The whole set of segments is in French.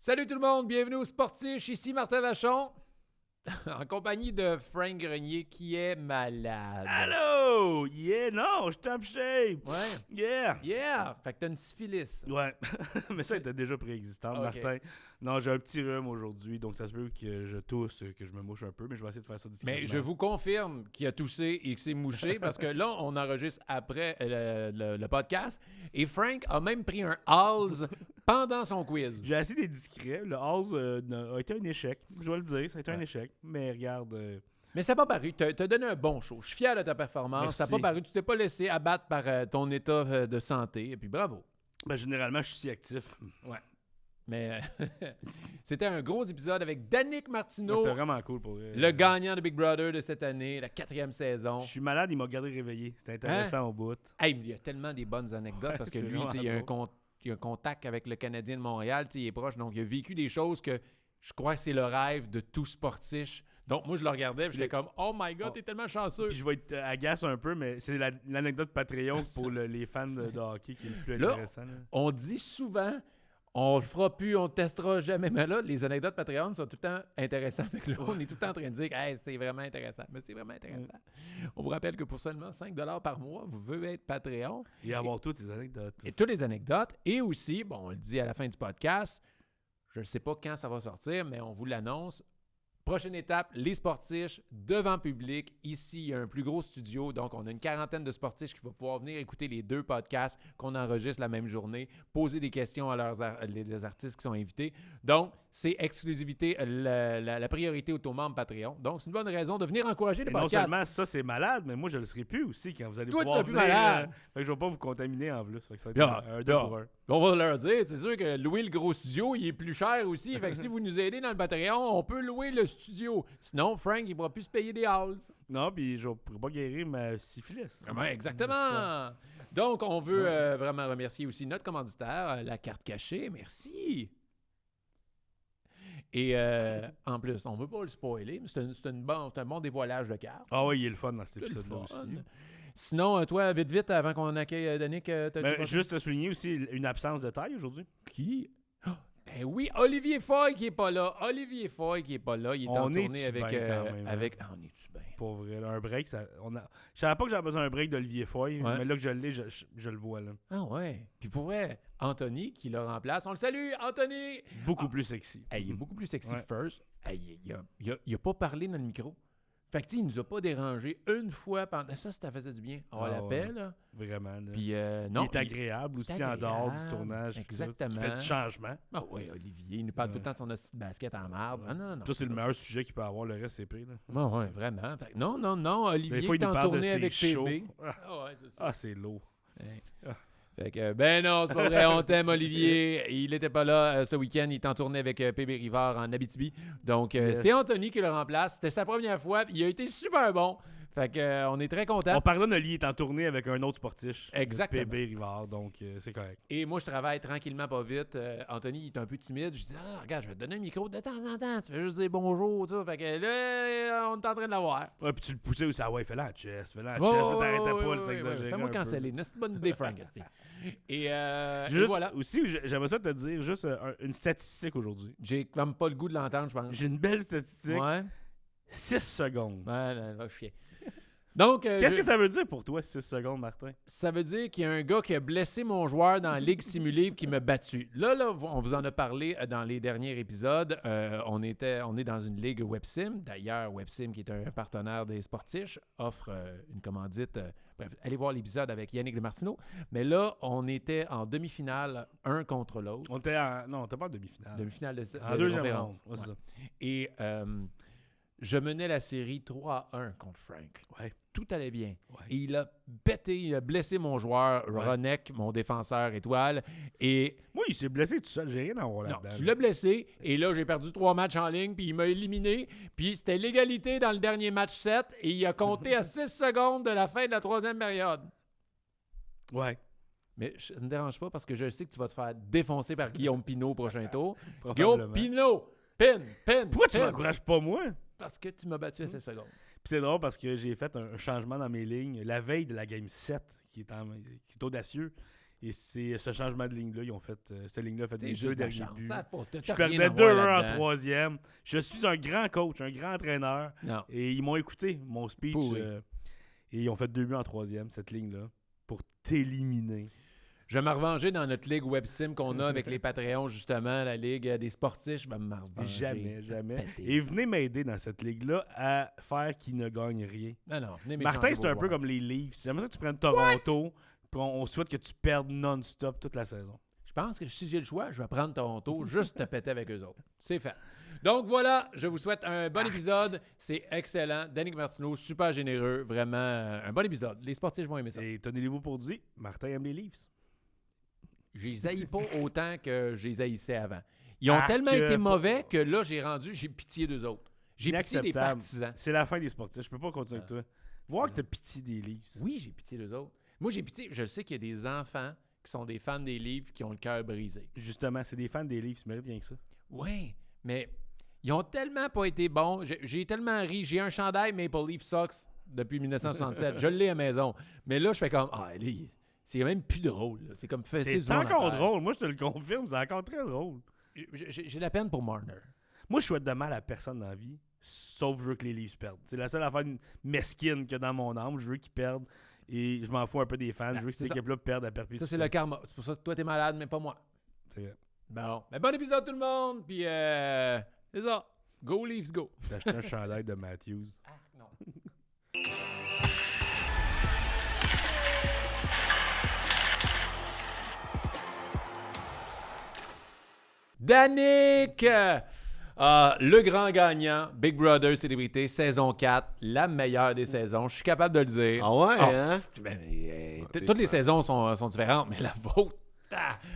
Salut tout le monde, bienvenue au Sportiche, ici Martin Vachon, en compagnie de Frank Grenier qui est malade. Allô! Yeah, non, je top shape! Ouais. Yeah! Fait que t'as une syphilis. Ouais, mais ça était déjà préexistant, Ok. Martin. Non, j'ai un petit rhume aujourd'hui, donc ça se peut que je tousse, que je me mouche un peu, mais je vais essayer de faire ça discrètement. Mais je vous confirme qu'il a toussé et qu'il s'est mouché parce que là, on enregistre après le podcast et Frank a même pris un Halls pendant son quiz. J'ai essayé d'être discret. Le Halls a été un échec, je dois le dire, ça a été un échec. Mais regarde... Mais ça n'a pas paru. T'as donné un bon show. Je suis fier de ta performance. Merci. Ça n'a pas paru. Tu t'es pas laissé abattre par ton état de santé. Et puis bravo. Ben, généralement, je suis si actif. Ouais. Mais c'était un gros épisode avec Danick Martineau, C'était vraiment cool pour le gagnant de Big Brother de cette année, la 4e saison. Je suis malade, il m'a gardé réveillé. C'était intéressant au bout. Hey, il y a tellement des bonnes anecdotes parce que C'est lui, vraiment il y a un drôle. il a un contact avec le Canadien de Montréal, il est proche, donc il a vécu des choses que je crois que c'est le rêve de tout sportif. Donc moi, je le regardais et j'étais comme « Oh my God, t'es tellement chanceux! Puis je vais être agace un peu, mais c'est l'anecdote Patreon pour les fans de hockey qui est le plus Là, intéressant. Là. » On dit souvent « On le fera plus, on le testera jamais. » Mais là, les anecdotes Patreon sont tout le temps intéressantes. Avec là, on est tout le temps en train de dire hey, « c'est vraiment intéressant. » Mais c'est vraiment intéressant. On vous rappelle que pour seulement 5$ par mois, vous pouvez être Patreon. Et avoir toutes ces anecdotes. Et toutes les anecdotes. Et aussi, bon, on le dit à la fin du podcast, je ne sais pas quand ça va sortir, mais on vous l'annonce. Prochaine étape, les sportiches devant public. Ici, il y a un plus gros studio, donc on a une quarantaine de sportiches qui vont pouvoir venir écouter les 2 podcasts qu'on enregistre la même journée, poser des questions à les artistes qui sont invités. Donc, c'est exclusivité, la priorité aux membres Patreon. Donc, c'est une bonne raison de venir encourager les Et non podcasts. seulement ça, c'est malade, mais moi, je le serai plus aussi quand vous allez Toi, tu pouvoir seras plus venir, malade. fait que je vais pas vous contaminer en plus. Fait que ça va être Bien, un 2 bien. pour 1. On va leur dire, c'est sûr que louer le gros studio, il est plus cher aussi. Fait que si vous nous aidez dans le Patreon, on peut louer le studio. Sinon, Frank, il ne pourra plus se payer des halls. Non, puis je ne pourrais pas guérir ma syphilis. Ouais, exactement. Donc, on veut vraiment remercier aussi notre commanditaire, la carte cachée. Merci. Et en plus, on ne veut pas le spoiler, mais c'est un bon dévoilage de carte. Ah oui, il est le fun dans cet C'est le épisode-là fun. aussi. Sinon, toi, vite, avant qu'on accueille Danick, t'as Mais juste souligner aussi une absence de taille aujourd'hui. Qui? Oh, ben oui, Olivier Foy qui est pas là. Il est en On est-tu tournée avec... bien quand même, hein? on est-tu bien? Pour vrai, là, un break, ça, je savais pas que j'avais besoin d'un break d'Olivier Foy, Ouais. mais là que je l'ai, je le vois là. Ah ouais. Puis pour vrai, Anthony qui le remplace. On le salue, Anthony! Beaucoup plus sexy. Hey, il est beaucoup plus sexy Ouais. que First. Hey, il a pas parlé dans le micro. Fait que tu sais, il nous a pas dérangé une fois pendant... Ça faisait du bien. On Ah l'appelle, ouais. là. Vraiment. Là. Puis non. il est agréable aussi en dehors du tournage. puis ça, Exactement. qui fait du changement. Ah oui, Olivier, il nous parle tout le temps de son hostie de basket en marbre. Ah, non. Ça, c'est le meilleur sujet qu'il peut avoir, le reste, c'est pris. Là. Ouais, vraiment. Fait que non, Olivier Des fois, qui il est nous en parle de tournée ses avec shows. PB. Ah, Ah ouais, c'est ça. ah, c'est lourd. Hey. Ah. Fait que, ben non, c'est pas vrai, on t'aime, Olivier. Il n'était pas là ce week-end, il est en tournée avec PB Rivard en Abitibi. Donc, Yes. c'est Anthony qui le remplace. C'était sa première fois, puis il a été super bon. Fait que, on est très contents. On pardonne, Oli est en tournée avec un autre sportif. Exactement. PB Rivard, donc c'est correct. Et moi, je travaille tranquillement, pas vite. Anthony, il est un peu timide. Je dis, regarde, je vais te donner un micro de temps en temps. Tu fais juste dire bonjour, tout ça. Fait que là, on est en train de l'avoir. Ouais, puis tu le poussais aussi. Ah ouais, fais-la en chest, mais Oh, t'arrêtais pas, ouais, c'est ouais, exagéré. ouais. Fais-moi un peu. canceller. C'est une bonne idée, Frank. Et Juste, voilà. Aussi, j'aimerais ça te dire juste une statistique aujourd'hui. J'ai comme pas le goût de l'entendre, je pense. J'ai une belle statistique. Ouais. 6 secondes. Ouais, va chier. Donc, Qu'est-ce que ça veut dire pour toi, 6 secondes, Martin? ça veut dire qu'il y a un gars qui a blessé mon joueur dans la Ligue simulée et qui m'a battu. Là, on vous en a parlé dans les derniers épisodes. On est dans une ligue WebSim. D'ailleurs, WebSim, qui est un partenaire des Sportiches, offre une commandite. Bref, allez voir l'épisode avec Yannick Lemartineau. Mais là, on était en demi-finale, un contre l'autre. On était en... Non, on était pas en demi-finale. Demi-finale de En de deuxième conférence. ronde. Ouais, c'est Ouais. Et je menais la série 3-1 contre Frank. ça. Ouais. Tout allait bien. Ouais. Et il a blessé mon joueur, Ouais. Ronek, mon défenseur étoile. Et Moi, il s'est blessé tout seul. J'ai rien à voir non, là-dedans. tu l'as blessé. Et là, j'ai perdu 3 matchs en ligne, puis il m'a éliminé. Puis c'était l'égalité dans le dernier match 7. Et il a compté à 6 secondes de la fin de la 3e période. Ouais. Mais ça ne me dérange pas parce que je sais que tu vas te faire défoncer par Guillaume Pinot au prochain tour. Probablement. Guillaume Pinot! Pin! Pourquoi tu pin. m'encourages pas, moi? Parce que tu m'as battu à 6 secondes. Puis c'est drôle parce que j'ai fait un changement dans mes lignes la veille de la game 7, qui est audacieux. Et c'est ce changement de ligne-là, ils ont fait. Cette ligne-là a fait T'es les deux juste de la derniers chance. buts. Ça, t'as Je rien perdais à voir 2-1 en là-dedans. troisième. Je suis un grand coach, un grand entraîneur. Non. Et ils m'ont écouté, mon speech. Pourri. Et ils ont fait 2 buts en troisième, cette ligne-là, pour t'éliminer. Je vais me revenger dans notre ligue WebSim qu'on a avec les Patreons, justement, la ligue des sportifs. Je vais me revenger. Jamais. Pété. Et venez m'aider dans cette ligue-là à faire qu'ils ne gagnent rien. Non, venez Martin, m'échanger c'est vos un peu joueurs. comme les Leafs. J'aimerais ça que tu prennes Toronto, puis on souhaite que tu perdes non-stop toute la saison. Je pense que si j'ai le choix, je vais prendre Toronto, juste te péter avec eux autres. C'est fait. Donc voilà, je vous souhaite un bon épisode. C'est excellent. Danick Martineau, super généreux. Vraiment, un bon épisode. Les sportifs vont aimer ça. Et tenez-vous pour dire, Martin aime les Leafs. Je les haïs pas autant que je les haïssais avant. Ils ont Arc, tellement été mauvais que là, j'ai pitié d'eux autres. J'ai pitié des Inacceptable. partisans. C'est la fin des sportifs. Je peux pas continuer avec toi. Voir que t'as pitié des Leafs. Oui, j'ai pitié d'eux autres. Moi, j'ai pitié. Je le sais qu'il y a des enfants qui sont des fans des livres qui ont le cœur brisé. Justement, c'est des fans des Leafs. Ils méritent rien que ça. Oui, mais ils ont tellement pas été bons. J'ai tellement ri. J'ai un chandail Maple Leaf Sox depuis 1967. Je l'ai à la maison. Mais là, je fais comme, c'est quand même plus drôle. Là. C'est comme fesser C'est encore drôle. Moi, je te le confirme. C'est encore très drôle. J'ai la peine pour Marner. Moi, je souhaite de mal à personne dans la vie, sauf je veux que les Leafs perdent. C'est la seule affaire mesquine que dans mon âme. Je veux qu'ils perdent. Et je m'en fous un peu des fans. Je veux que cette équipe-là perde à perpétuité. Ça, c'est le karma. C'est pour ça que toi, t'es malade, mais pas moi. C'est vrai. Bon. Mais bon épisode, tout le monde. Puis, c'est ça. Go Leafs, go. J'ai acheté un chandail de Matthews. Ah, non. Danick! Le grand gagnant, Big Brother Célébrité, saison 4, la meilleure des saisons. Je suis capable de le dire. Ah ouais, Oh, hein? Toutes les saisons sont différentes, mais la vôtre,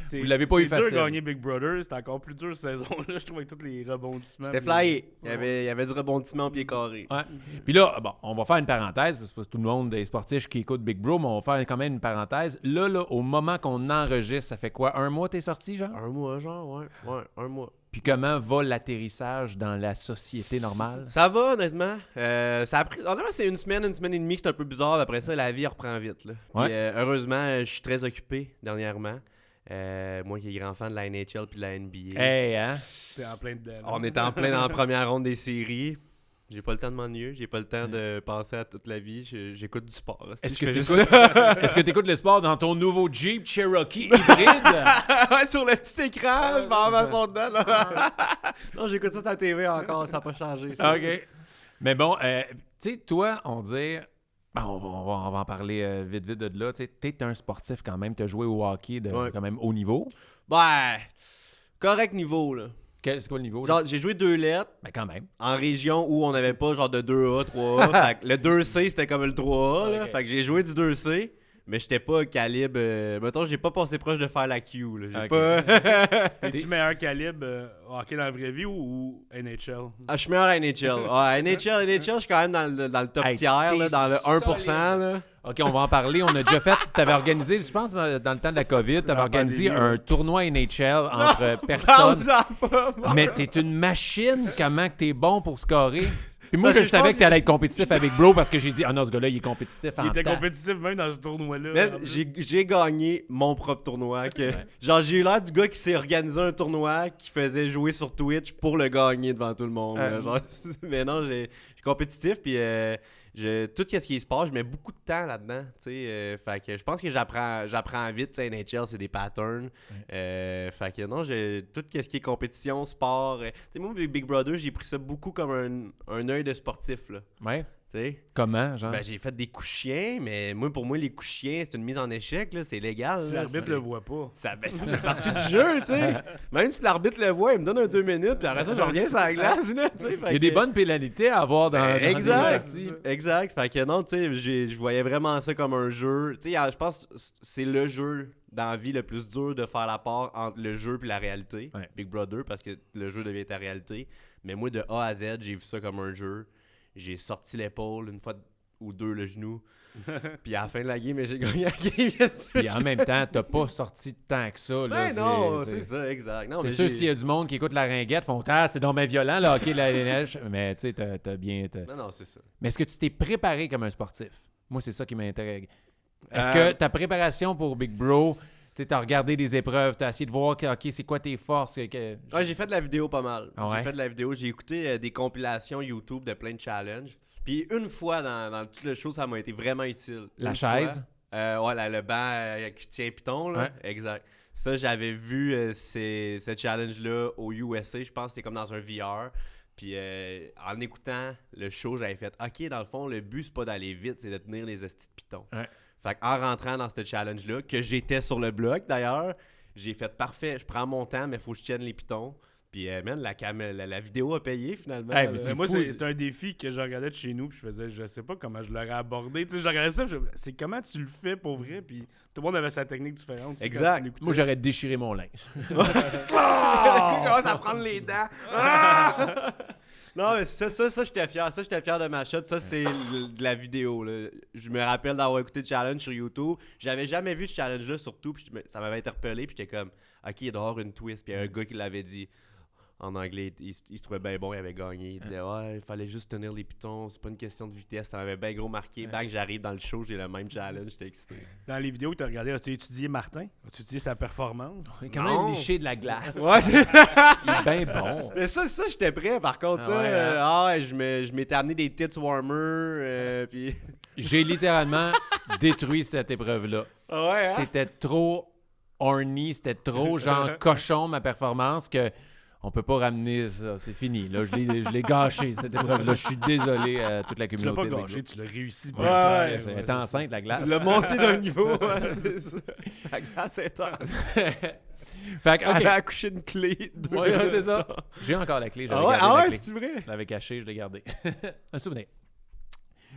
C'est- vous l'avez pas eu C'est dur facile. de gagner Big Brother. C'était encore plus dur cette saison-là. Je trouve avec tous les rebondissements. C'était flyé. Il y avait du rebondissement au pied carré. Ouais. Puis là, bon, on va faire une parenthèse, parce que c'est pas tout le monde des sportifs qui écoute Big Bro, mais on va faire quand même une parenthèse. Là, au moment qu'on enregistre, ça fait quoi? 1 mois t'es sorti, genre? Un mois, genre, ouais. Ouais, un mois. Puis comment va l'atterrissage dans la société normale? Ça va, honnêtement. Ça a pris... Honnêtement, c'est une semaine et demie que c'est un peu bizarre. Après ça, la vie reprend vite. Là. Puis, Ouais. heureusement, je suis très occupé dernièrement. Moi qui est grand fan de la NHL puis de la NBA. Hey, hein? T'es en plein dedans. On est en plein dans la première ronde des séries. J'ai pas le temps de m'ennuyer. J'ai pas le temps de penser à toute la vie. J'écoute du sport. Est-ce Je que fais t'écoutes juste ça. est-ce que t'écoutes le sport dans ton nouveau Jeep Cherokee hybride? Ouais, sur le petit écran, je m'en vais son dedans. Là. Non, j'écoute ça sur la TV encore. Ça n'a pas changé. Ça. OK. Mais bon, tu sais, toi, on dit... Ben, on va en parler vite de là. Tu sais, t'es un sportif quand même. T'as joué au hockey de Ouais. quand même haut niveau. Ouais, correct niveau, là. C'est quoi le niveau? Genre, j'ai joué 2 lettres Ben, quand même. en région où on n'avait pas genre de 2A, 3A. Fait que le 2C, c'était comme le 3A. Là. Ok. Fait que j'ai joué du 2C, mais j'étais pas calibre. Mettons, j'ai pas passé proche de faire la Q. Là. J'ai Ok. pas. T'es-tu meilleur calibre hockey dans la vraie vie ou NHL? Ah, je suis meilleur à NHL. Ouais, NHL, je suis quand même dans le top Hey, tiers, t'es là, dans le 1%. solide. Là. OK, on va en parler. On a déjà fait... T'avais organisé, je pense, dans le temps de la COVID, t'avais La organisé pandémie, un ouais. tournoi NHL entre personnes. Parle-en pas, moi. Mais t'es une machine, comment que t'es bon pour scorer. Puis moi, Parce que je je savais pense que t'allais être compétitif avec Bro parce que j'ai dit, ah non, ce gars-là, il est compétitif Il en était temps. compétitif même dans ce tournoi-là. Man, j'ai gagné mon propre tournoi. Genre, j'ai eu l'air du gars qui s'est organisé un tournoi qui faisait jouer sur Twitch pour le gagner devant tout le monde. là. Genre, mais non, je suis compétitif. Puis tout ce qui se passe, je mets beaucoup de temps là-dedans. Fait que je pense que j'apprends vite. Tu sais, NHL, c'est des patterns. Fait que non, tout ce qui est compétition, sport. Tu sais, moi, Big Brother, j'ai pris ça beaucoup comme un œil de sportif. Là. Ouais. Tu sais. Comment, genre? Ben, j'ai fait des coups chiens, mais pour moi, les coups chiens, c'est une mise en échec, là, c'est légal. Si là, l'arbitre c'est- le voit pas. ça fait partie du jeu, tu sais. Même si l'arbitre le voit, il me donne un 2 minutes, puis après ça, je reviens sur la glace, là, tu sais. Il y a des bonnes pénalités à avoir dans des Exact, parties. exact. Fait que non, tu sais, je voyais vraiment ça comme un jeu. Tu sais, je pense que c'est le jeu dans la vie le plus dur de faire la part entre le jeu et la réalité. Ouais. Big Brother, parce que le jeu devient ta réalité. Mais moi, de A à Z, j'ai vu ça comme un jeu. J'ai sorti l'épaule une fois ou deux le genou. Puis à la fin de la game, j'ai gagné la game. Puis en même temps, t'as pas sorti de tant que ça. Là, Ben non, c'est ça, exact. Non, C'est mais sûr, j'ai- s'il y a du monde qui écoute la ringuette, font « Ah, c'est donc bien violent, le hockey, la neige. » Mais tu sais, t'as bien... Non, c'est ça. Mais est-ce que tu t'es préparé comme un sportif? Moi, c'est ça qui m'intéresse. Est-ce Euh, que ta préparation pour Big Bro, Tu as regardé des épreuves, tu as essayé de voir, OK, c'est quoi tes forces. Ouais, j'ai fait de la vidéo pas mal. Ah ouais? J'ai fait de la vidéo. J'ai écouté des compilations YouTube de plein de challenges. Puis une fois dans tout le show, ça m'a été vraiment utile. La Une chaise? Fois, le banc qui tient piton, là. Ouais. Exact. Ça, j'avais vu ce challenge-là au USA. Je pense que c'était comme dans un VR. Puis en écoutant le show, j'avais fait OK, dans le fond, le but, c'est pas d'aller vite, c'est de tenir les hosties de pitons. Ouais. Fait qu'en rentrant dans ce challenge-là, que j'étais sur le bloc d'ailleurs, j'ai fait parfait, je prends mon temps, mais il faut que je tienne les pitons. Puis, man, la vidéo a payé finalement. Hey, mais là. c'est Moi, fou. c'est un défi que je regardais de chez nous, puis je faisais, je sais pas comment je l'aurais abordé. Tu sais, je regardais ça, c'est comment tu le fais pour vrai, puis tout le monde avait sa technique différente. Tu sais, quand Exact. tu l'écoutais. Moi, j'aurais déchiré mon linge. Commence à prendre les dents. Ah! Non, mais ça, j'étais fier. Ça, j'étais fier de ma shot. Ça, c'est de la vidéo. Là. Je me rappelle d'avoir écouté le challenge sur YouTube. J'avais jamais vu ce challenge-là, surtout. Puis ça m'avait interpellé. Puis j'étais comme, OK, il doit y avoir une twist. Puis il y a un gars qui l'avait dit en anglais. Il se trouvait bien bon. Il avait gagné. Il disait, ouais, il fallait juste tenir les pitons. C'est pas une question de vitesse. Ça m'avait bien gros marqué. Bang, j'arrive dans le show. J'ai le même challenge. J'étais excité. Dans les vidéos que tu as regardées, as-tu étudié Martin? As-tu étudié sa performance? Il est quand Non. même liché de la glace. Ouais. Il est bien bon. Mais ça j'étais prêt par contre. Ah ça, ouais, hein? Je m'étais amené des tits warmers. Puis. J'ai littéralement détruit cette épreuve-là. Ah ouais, hein? C'était trop horny, c'était trop genre cochon ma performance que on peut pas ramener ça. C'est fini. Là, je l'ai gâché cette épreuve-là. Je suis désolé à toute la Tu l'as communauté. pas de gâché, Big tu l'as réussi. Blue. Ouais, Elle est enceinte, la glace. Tu l'as monté d'un niveau. Ouais, c'est ça. La glace est intense. Fait que, Elle OK. a accouché une clé. Ouais, c'est ça. J'ai encore la clé. J'avais Ah ouais, gardé la clé. c'est vrai? Je l'avais caché, je l'ai gardé. Un souvenir.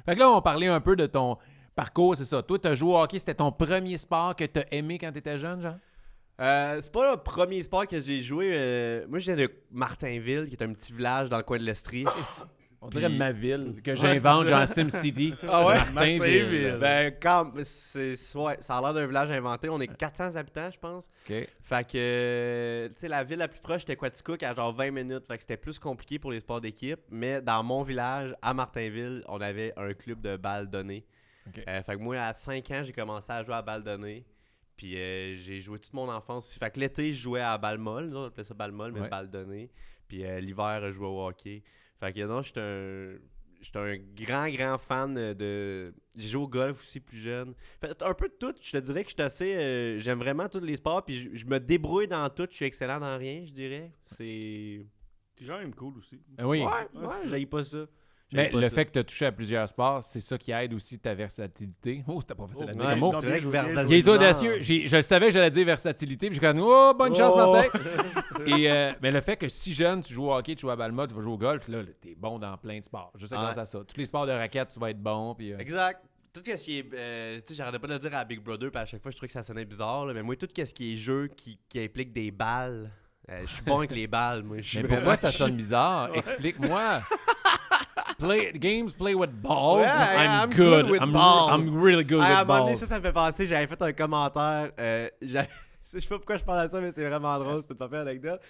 Fait que là, on parlait un peu de ton parcours, c'est ça. Toi, tu as joué au hockey, c'était ton premier sport que tu as aimé quand tu étais jeune, genre? C'est pas le premier sport que j'ai joué. Moi, je viens de Martinville, qui est un petit village dans le coin de l'Estrie. On dirait Puis- ma ville que j'invente, c'est genre ça. SimCity. Ah ouais? Martinville. Ben, ça a l'air d'un village inventé. On est 400 habitants, je pense. OK. Fait que, tu sais, la ville la plus proche, c'était Quaticook, à genre 20 minutes. Fait que c'était plus compliqué pour les sports d'équipe. Mais dans mon village, à Martinville, on avait un club de balle donnée. OK. Fait que moi, à 5 ans, j'ai commencé à jouer à balle donnée. Puis j'ai joué toute mon enfance aussi. Fait que l'été, je jouais à balle molle. On appelait ça balle molle, mais Ouais. balle donnée. Puis l'hiver, je jouais au hockey. Fait que non, j'étais un grand fan de... J'ai joué au golf aussi plus jeune. Fait un peu de tout. Je te dirais que je suis assez... j'aime vraiment tous les sports. Puis je me débrouille dans tout. Je suis excellent dans rien, je dirais. C'est... C'est quand même cool aussi. Oui. Ouais, j'haïs pas ça. Mais le fait que tu as touché à plusieurs sports, c'est ça qui aide aussi ta versatilité. Oh, c'était pas facile à dire Ouais, comme mot. non, c'est vrai que bien joué, vers- Il est audacieux. Je le savais que j'allais dire versatilité, puis j'ai comme oh, bonne chance, Oh! Martin. Et, mais le fait que si jeune, tu joues au hockey, tu joues à balle-molle, tu vas jouer au golf, là, t'es bon dans plein de sports. Juste grâce Ouais. à ça. Tous les sports de raquette, tu vas être bon. Puis, Exact. Tout ce qui est... tu sais, j'arrêtais pas de le dire à Big Brother, puis à chaque fois, je trouvais que ça sonnait bizarre. Là, mais moi, tout ce qui est jeu qui implique des balles, je suis bon avec les balles. Moi, je suis mais vraiment- pourquoi ça sonne bizarre? Explique-moi. Games play with balls. Yeah, I'm I'm good. good with I'm balls. I'm really good À un with moment donné, balls. ça me fait penser, j'avais fait un commentaire, je sais pas pourquoi je parle de ça, mais c'est vraiment drôle, c'est une pas anecdote.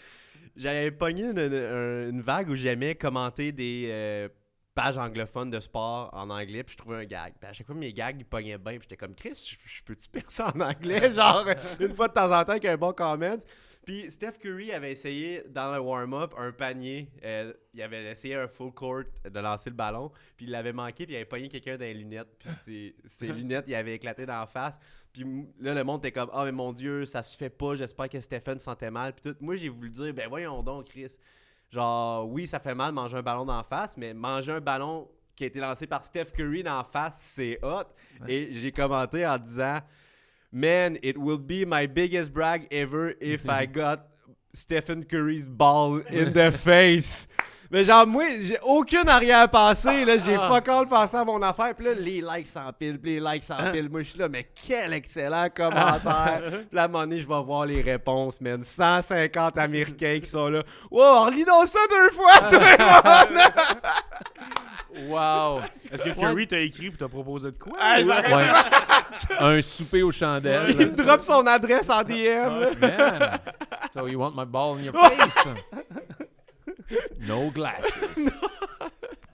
J'avais pogné une vague où j'aimais commenter des pages anglophones de sport en anglais, puis je trouvais un gag. Puis à chaque fois, mes gags, ils pognaient bien, puis j'étais comme, Chris, je peux-tu percer en anglais, genre, une fois de temps en temps, avec un bon comment? Puis Steph Curry avait essayé dans le warm-up un panier. Il avait essayé un full court de lancer le ballon. Puis il l'avait manqué. Puis il avait pogné quelqu'un dans les lunettes. Puis ses lunettes, il avait éclaté dans la face. Puis là, le monde était comme ah, mais mon Dieu, ça se fait pas. J'espère que Stephen se sentait mal. Puis tout. Moi, j'ai voulu dire ben voyons donc, Chris. Genre, oui, ça fait mal manger un ballon d'en face. Mais manger un ballon qui a été lancé par Steph Curry d'en face, c'est hot. Ouais. Et j'ai commenté en disant man, it will be my biggest brag ever if I got Stephen Curry's ball in the face. Mais genre, moi, j'ai aucune arrière-pensée, là. J'ai fuck all pensé à mon affaire. Puis là, les likes s'empilent, puis les likes s'empilent. Moi, je suis là, mais quel excellent commentaire. Puis là, à un moment donné, je vais voir les réponses, man. 150 Américains qui sont là. Wow, relis donc ça 2 fois, tout le monde! Wow. Est-ce que Curry t'a écrit pour te proposer de quoi? Ah, Ou- j'arrête. Ouais. Un souper aux chandelles. Il drop son adresse en DM. là. Yeah. So you want my ball in your face? No glasses.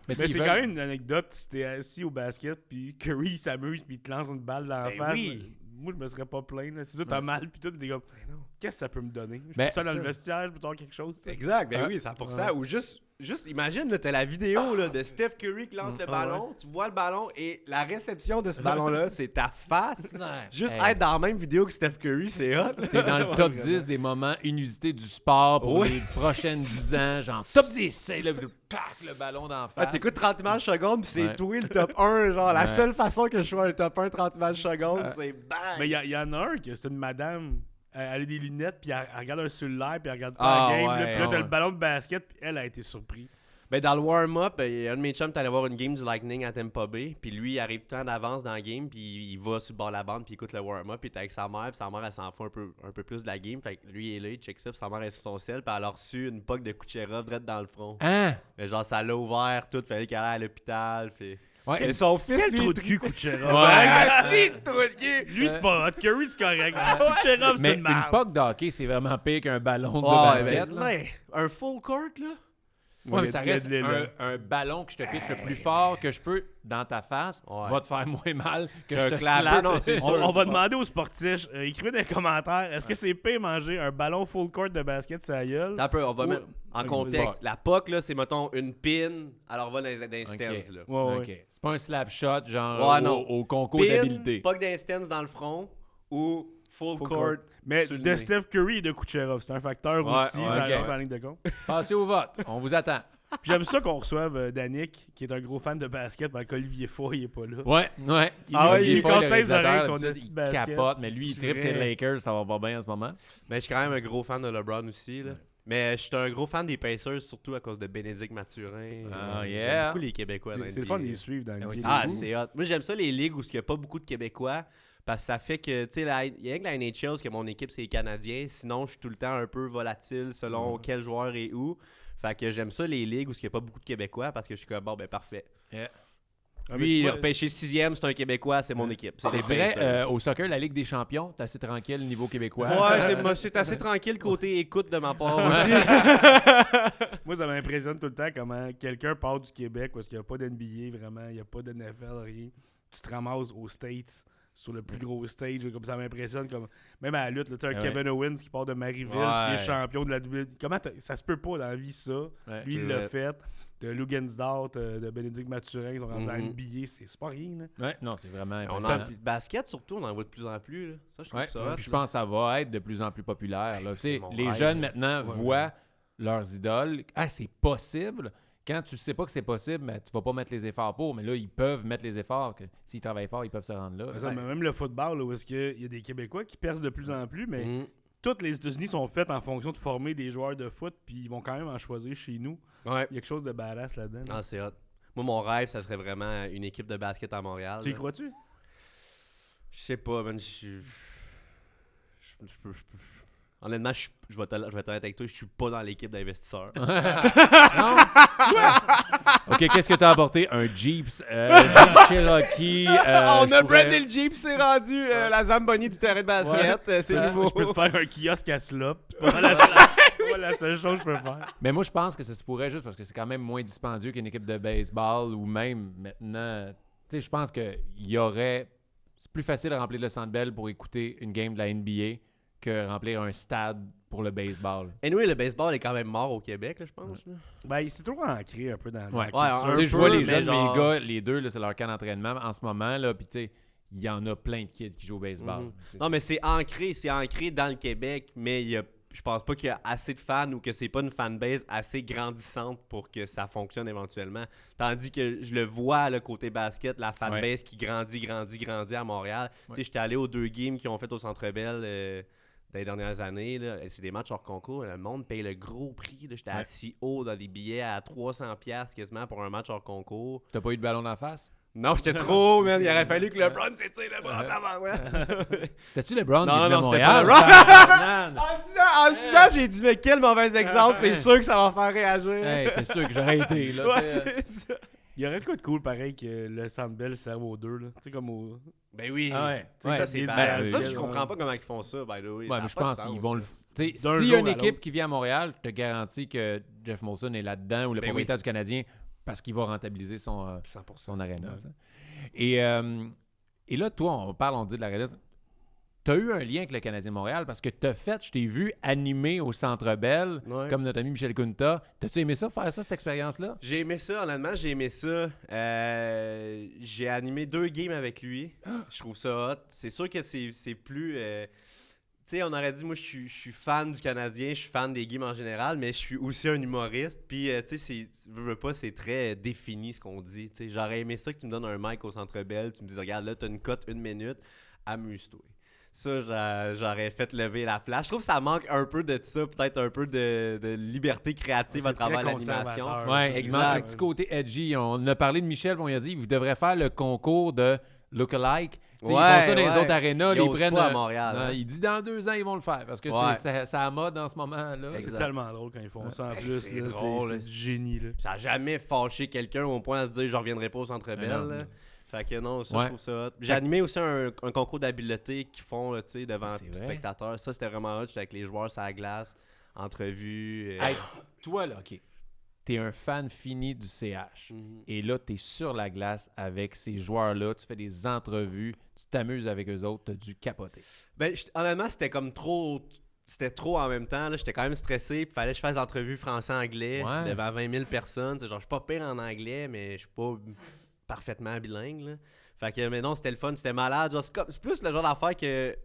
Mais tu sais, c'est ils quand veulent- même une anecdote si t'es assis au basket puis Curry s'amuse puis il te lance une balle dans la Ben face. oui. moi, je me serais pas plaint. C'est sûr, t'as mal, puis tout, t'es comme, qu'est-ce que ça peut me donner? Je Ben, peux ça dans le vestiaire, je peux avoir quelque chose. Exact, ben oui, 100%. Ou juste imagine, là, t'as la vidéo là, de Steph Curry qui lance le ballon, tu vois le ballon et la réception de ce ballon-là, c'est ta face. Juste être dans la même vidéo que Steph Curry, c'est hot. T'es dans le top 10 des moments inusités du sport pour les prochaines 10 ans. Genre, top 10, c'est le ballon d'en face. T'écoutes 30 images secondes, puis c'est toi le top 1. Genre, la seule façon que je sois un top 1 30 images secondes, c'est bang! Mais il y en a un que c'est une madame. Elle a des lunettes, puis elle regarde un cellulaire, puis elle regarde pas la game. Là, puis là, t'as le ballon de basket, puis elle a été surprise. Ben, dans le warm-up, un de mes chums est allé voir une game du Lightning à Tampa Bay, puis lui, il arrive tout le temps d'avance dans la game, puis il va sur le bord de la bande, puis il écoute le warm-up, puis il est avec sa mère, puis sa mère, elle s'en fout un peu plus de la game. Fait que lui, il est là, il check ça, puis sa mère est sur son sel, puis elle a reçu une puck de Kucherov direct dans le front. Hein? Mais genre, ça l'a ouvert, tout, fallait qu'elle aille à l'hôpital, puis... Ouais. Et son fils, Quel lui, trou de cul, Kucherov. trou de cul! Lui, c'est pas hot. Curry, c'est correct. Kucherov, Mais c'est une une merde. puck de hockey, c'est vraiment pire qu'un ballon de Ouais, basket. ben, là. ouais, un full court, là? Ouais, mais ça il y a reste de un ballon que je te pitche le plus fort que je peux dans ta face va te faire moins mal que je te clap. slappe. Non, c'est sûr. On va demander aux sportifs, écrivez dans les commentaires, est-ce que c'est pire manger un ballon full court de basket sur la gueule? Attends un peu, on va Ouais. mettre en contexte. La puck, là, c'est, mettons, une pin, alors va dans les instances, là. Ouais. OK. C'est pas un slap shot genre Ouais, non. au concours Pin, d'habileté. puck d'instance dans le front, ou full court. Mais sur le de nez. Steph Curry et de Kucherov, c'est un facteur Ouais, aussi, ouais, ça ok. rentre en ligne de compte. Passez au vote. On vous attend. Puis j'aime ça qu'on reçoive Danick, qui est un gros fan de basket, pendant qu'Olivier Foy il est pas là. Ouais. Il est Foy, content le les réalisateur, oreilles, son d'habitude, petit il basket. capote, mais lui, il C'est tripe ses vrai. Lakers, ça va pas bien en ce moment. Mais je suis quand même un gros fan de LeBron aussi, là. Mais je suis un gros fan des Pacers, surtout à cause de Bénédicte Mathurin. Ah, J'aime yeah. beaucoup les Québécois dans C'est le NBA. fun de les suivre dans Ah le oui, NBA. Ah, fou. c'est hot. Moi, j'aime ça, les ligues où il n'y a pas beaucoup de Québécois. Parce que ça fait que, tu sais, il y a que la NHL, parce que mon équipe, c'est les Canadiens. Sinon, je suis tout le temps un peu volatile selon quel joueur est où. Fait que j'aime ça, les ligues où il n'y a pas beaucoup de Québécois, parce que je suis comme, bon, ben parfait. Yeah. Ah, mais Lui, c'est il a pas- repêché 6e, c'est un Québécois, c'est mon équipe. C'est C'est les vrai, Pacers. au soccer, la Ligue des champions, t'es assez tranquille niveau québécois. Ouais, c'est assez tranquille côté écoute de ma part aussi. Moi, ça m'impressionne tout le temps comment quelqu'un part du Québec parce qu'il n'y a pas d'NBA vraiment, il n'y a pas de NFL, rien. Tu te ramasses aux States, sur le plus gros stage, comme ça m'impressionne. Comme... Même à la lutte, là, tu sais, un Ouais. Kevin Owens qui part de Marieville, Ouais. qui est champion de la WWE. Comment ça se peut pas dans la vie, ça? Ouais. Lui, il c'est l'a vrai. fait. De Lugansdort, de Bénédicte Mathurin, ils sont rendus à Mhm. NBA, c'est pas rien. Là. Ouais, non, c'est vraiment On impressionnant. en, puis le basket, surtout, on en voit de plus en plus. Là. Ça, je trouve Ouais, ça hot, puis je là. pense que ça va être de plus en plus populaire. Ben, là. Tu c'est sais, mon les rêve, jeunes là. maintenant voient leurs idoles. Ah, c'est possible. Quand tu sais pas que c'est possible, mais tu vas pas mettre les efforts pour. Mais là, ils peuvent mettre les efforts. Que s'ils travaillent fort, ils peuvent se rendre là. Mais ça, mais même le football, là, où est-ce qu'il y a des Québécois qui percent de plus en plus, mais Mhm. toutes les États-Unis sont faites en fonction de former des joueurs de foot, puis ils vont quand même en choisir chez nous. Ouais. Il y a quelque chose de badass là-dedans. là. Ah, c'est hot. Moi, mon rêve, ça serait vraiment une équipe de basket à Montréal. Tu y là. crois-tu? Je sais pas, man. Honnêtement, je vais être honnête avec toi, je suis pas dans l'équipe d'investisseurs. Non? OK, qu'est-ce que tu as apporté? Un Jeep, Jeep Cherokee. On je a pourrais- brandé le Jeep, c'est rendu la Zamboni du terrain de basket. C'est Ouais. nouveau. Je peux te faire un kiosque à slop. C'est pas mal c'est pas la seule chose que je peux faire. Mais moi, je pense que ça se pourrait juste parce que c'est quand même moins dispendieux qu'une équipe de baseball ou même maintenant. Tu sais, je pense qu'il y aurait. C'est plus facile de remplir le Centre Bell pour écouter une game de la NBA que remplir un stade pour le baseball. Anyway, le baseball est quand même mort au Québec, là, je pense. là. Ben, c'est toujours ancré un peu dans Ouais. la Ouais, culture. un Tu sais, je peu, vois les mais jeunes, genre- mes gars, les deux, là, c'est leur camp d'entraînement en ce moment, là, puis tu sais, il y en a plein de kids qui jouent au baseball. Mhm. C'est Non, mais c'est ancré dans le Québec, mais je pense pas qu'il y a assez de fans ou que c'est pas une fanbase assez grandissante pour que ça fonctionne éventuellement. Tandis que je le vois, le côté basket, la fanbase qui grandit à Montréal. Tu sais, j'étais allé aux 2 games qu'ils ont fait au Centre Bell dans les dernières années. Là. C'est des matchs hors concours. Le monde paye le gros prix. Là. J'étais assis haut dans des billets à 300$ quasiment pour un match hors concours. T'as pas eu de ballon d'en face? Non, j'étais trop, man. Il aurait fallu que LeBron s'étire le bras tabarouette. C'était-tu LeBron Non, qui est venu à non, c'était Montréal? pas Man! En le disant, j'ai dit, mais quel mauvais exemple. C'est sûr que ça va faire réagir. Hey, c'est sûr que j'aurais été là. Ouais, tu sais. c'est ça. Il y aurait de quoi de cool pareil que le Centre Bell serve aux deux. Là. Tu sais, comme au. Ben oui. Ah ouais. Tu sais, ça, c'est les bad. différentiels, Ça, je comprends ouais. pas comment ils font ça, by the way. Ouais, mais je pense qu'ils vont le. Tu sais, D'un s'il y a jour une à équipe l'autre. qui vient à Montréal, je te garantis que Jeff Molson est là-dedans ou le Ben propriétaire du Canadien parce qu'il va rentabiliser son 100%. aréna. Ouais. tu sais. Et là, toi, on dit de l'aréna. t'as eu un lien avec le Canadien de Montréal parce que je t'ai vu animer au Centre Bell, Ouais. comme notre ami Michel Kunta. T'as-tu aimé ça, faire ça, cette expérience-là? J'ai aimé ça, honnêtement, j'ai aimé ça. J'ai animé 2 games avec lui. Je trouve ça hot. C'est sûr que c'est plus... tu sais, on aurait dit, moi, je suis fan du Canadien, je suis fan des games en général, mais je suis aussi un humoriste. Puis, tu sais, veux pas, c'est très défini ce qu'on dit. Tu sais, j'aurais aimé ça que tu me donnes un mic au Centre Bell, tu me dis, regarde, là, t'as une cote 1 minute, amuse-toi. Ça, j'aurais fait lever la place. Je trouve que ça manque un peu de ça, peut-être un peu de liberté créative à travers l'animation. Ouais, exact. un petit côté edgy. On a parlé de Michel, on a dit, vous devrez faire le concours de look-alike. Ils font ça dans les autres arénas, Ils ils osent prennent. pas à Montréal, hein. Il dit dans 2 ans, ils vont le faire parce que Ouais. c'est à la mode en ce moment-là. Exact. C'est tellement drôle quand ils font ça en plus. c'est là, drôle, c'est du génie. Là. Ça n'a jamais fâché quelqu'un au point de se dire je reviendrai pas au Centre Bell. non. Là. Fait que non, ça Ouais. je trouve ça hot. J'ai animé aussi un concours d'habileté qu'ils font là, tu sais, devant C'est vrai. spectateurs. Ça c'était vraiment hot. J'étais avec les joueurs sur la glace, entrevue. Hey, toi, là, OK. T'es un fan fini du CH. Mhm. Et là, t'es sur la glace avec ces joueurs-là. Tu fais des entrevues. Tu t'amuses avec eux autres. T'as dû capoter. Ben, honnêtement, c'était comme trop. C'était trop en même temps. Là. J'étais quand même stressé. Il fallait que je fasse l'entrevue français-anglais Ouais. devant 20 000 personnes. C'est genre, je suis pas pire en anglais, mais je suis pas parfaitement bilingue. Là. Fait que, mais non, c'était le fun. C'était malade. Genre, c'est plus le genre d'affaire que,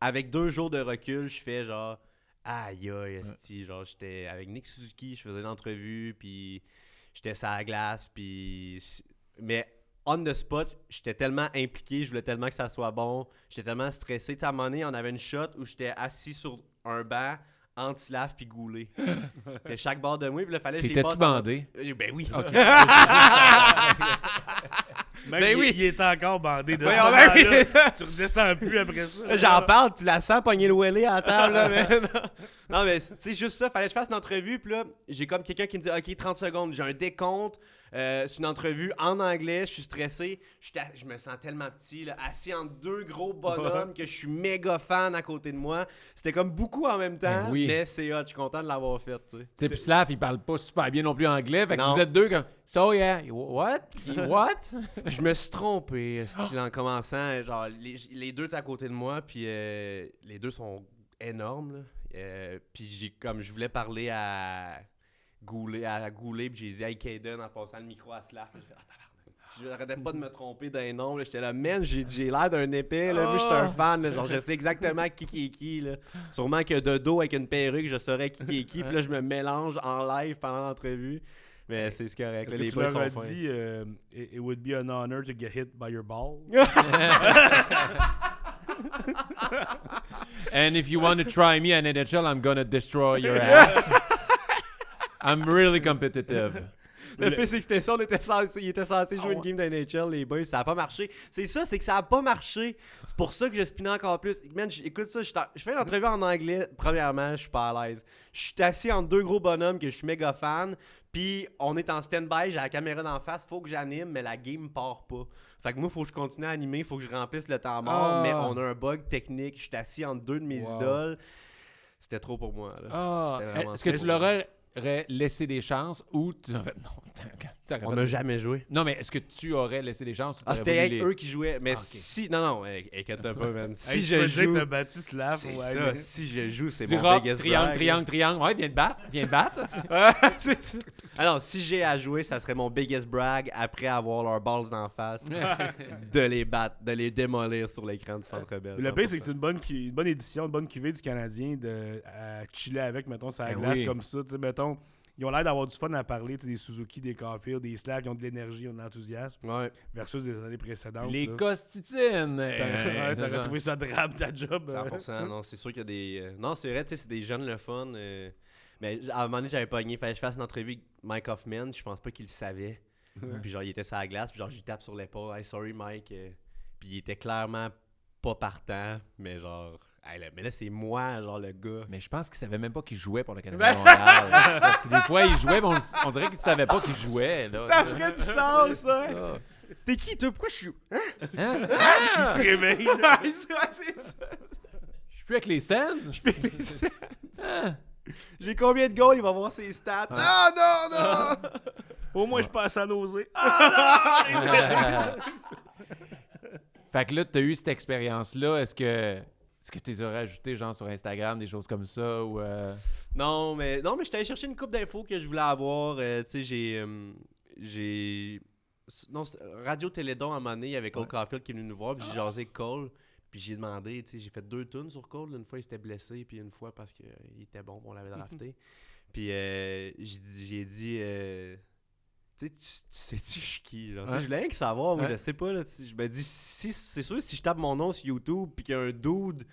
avec 2 jours de recul, je fais genre, aïe, esti. Genre, j'étais avec Nick Suzuki, je faisais une entrevue, puis j'étais sur la glace, puis. Mais on the spot, j'étais tellement impliqué, je voulais tellement que ça soit bon, j'étais tellement stressé. Tu sais, à un moment donné, on avait une shot où j'étais assis sur un banc, anti-lave puis goulé. C'était chaque bord de moi, puis là, fallait que je les T'étais-tu passe bandé? Ben oui. OK. Même Ben oui. il est encore bandé de Ouais, ce ben oui. moment-là. Tu redescends plus après ça. J'en parle, tu la sens pogner le welly à la table, là, mais non, mais c'est juste ça, fallait que je fasse une entrevue, puis là, j'ai comme quelqu'un qui me dit, OK, 30 secondes, j'ai un décompte, c'est une entrevue en anglais, je suis stressé, je me sens tellement petit, là, assis entre 2 gros bonhommes que je suis méga fan à côté de moi. C'était comme beaucoup en même temps, Ben oui. mais c'est hot, je suis content de l'avoir fait, tu sais. Tu sais, puis Slav, il parle pas super bien non plus anglais. Fait que Non. vous êtes deux comme So yeah, what? What? Je me suis trompé style, en commençant. Genre, les deux étaient à côté de moi, puis les deux sont énormes. Là. Puis je voulais parler à Goulet, puis j'ai dit Hey Kaden en passant le micro à Slav. J'ai fait tabarnak. Puis j'arrêtais pas de me tromper d'un nom. Là. J'étais là, man, j'ai l'air d'un épais. Là. Moi, j'étais un fan. Là. Genre, je sais exactement qui est qui. Là. Sûrement que de dos avec une perruque, je saurais qui est qui. Puis là, je me mélange en live pendant l'entrevue. Mais c'est correct. Est-ce Les que tu boys leur as sont fins. dit it would be an honor to get hit by your ball? And if you want to try me at NHL, I'm gonna destroy your ass. I'm really competitive. Le pire, c'est que c'était ça, il était censé jouer une game d'NHL, les boys, ça a pas marché. C'est ça, c'est que ça a pas marché. C'est pour ça que je spinais encore plus. Man, écoute ça, je fais une entrevue en anglais, premièrement, je suis pas à l'aise. Je suis assis entre 2 gros bonhommes que je suis méga fan, puis on est en stand-by, j'ai la caméra d'en face, faut que j'anime, mais la game part pas. Fait que moi, faut que je continue à animer, faut que je remplisse le temps mort, mais on a un bug technique, je suis assis entre 2 de mes idoles. C'était trop pour moi, là. C'était vraiment Est-ce que trop. tu leur aurais laissé des chances ou tu en fait non. On n'a jamais joué. Non, mais est-ce que tu aurais laissé des chances? Ou t'aurais C'était voulu avec les- eux qui jouaient. Mais Ah, ok. si. Non, inquiète-toi pas, man. Si Hey, tu je peux dire joue. que t'as battu Slav. C'est ouais, ça. mais- Si je joue, c'est Tu mon diras biggest triangle, brag. triangle, triangle. Ouais, viens de battre. C'est ça. Alors, si j'ai à jouer, ça serait mon biggest brag après avoir leurs balls d'en face. De les battre, de les démolir sur l'écran du Centre Bell. Mais le pire, c'est que c'est une bonne édition, une bonne cuvée du Canadien à chiller avec, mettons, sur la glace oui. comme ça. Tu sais, mettons, ils ont l'air d'avoir du fun à parler, tu sais, des Suzuki, des Caulfield, des Slav, qui ont de l'énergie, ont de l'enthousiasme, Ouais. versus des années précédentes. Les là. costitines. T'aurais trouvé ça drabe, ta job. 100%. Non, c'est sûr qu'il y a des. Non, c'est vrai, tu sais, c'est des jeunes le fun. Mais à un moment donné, j'avais pogné. Fallait que je fasse une entrevue avec Mike Hoffman. Je pense pas qu'il le savait. Puis genre, il était sur la glace. Puis genre, je lui tape sur l'épaule. Hey, sorry, Mike. Puis il était clairement pas partant. Mais genre. Hey, là, mais là, c'est moi, genre, le gars. Mais je pense qu'il savait même pas qu'il jouait pour le Canadien de Montréal. Parce que des fois, il jouait, mais on dirait qu'il savait pas qu'il jouait. Là. Ça ferait du sens, ça! Ça. T'es qui, toi? Pourquoi je suis. Hein? Il se réveille. là. Ouais, c'est ça! Je suis plus avec les Sens? Ah. J'ai combien de goals? Il va voir ses stats. Ah non! Au moins, je passe à nausée. Fait que là, tu as eu cette expérience-là. Est-ce que Est-ce que tu les aurais ajoutés genre sur Instagram, des choses comme ça ou Non, mais j'étais allé chercher une coupe d'infos que je voulais avoir. Tu sais, non, Radio Télédon à un moment donné, il y avait Cole Caulfield qui est venu nous voir, puis j'ai jasé avec Cole. Puis j'ai demandé, tu sais, j'ai fait 2 tunes sur Cole. Une fois, il s'était blessé, puis une fois parce qu'il était bon, on l'avait drafté. Puis j'ai dit, tu sais-tu je suis qui, là? Je voulais rien que savoir, moi, je sais pas, là. Je me dis, c'est sûr, si je tape mon nom sur YouTube, puis qu'il y a un dude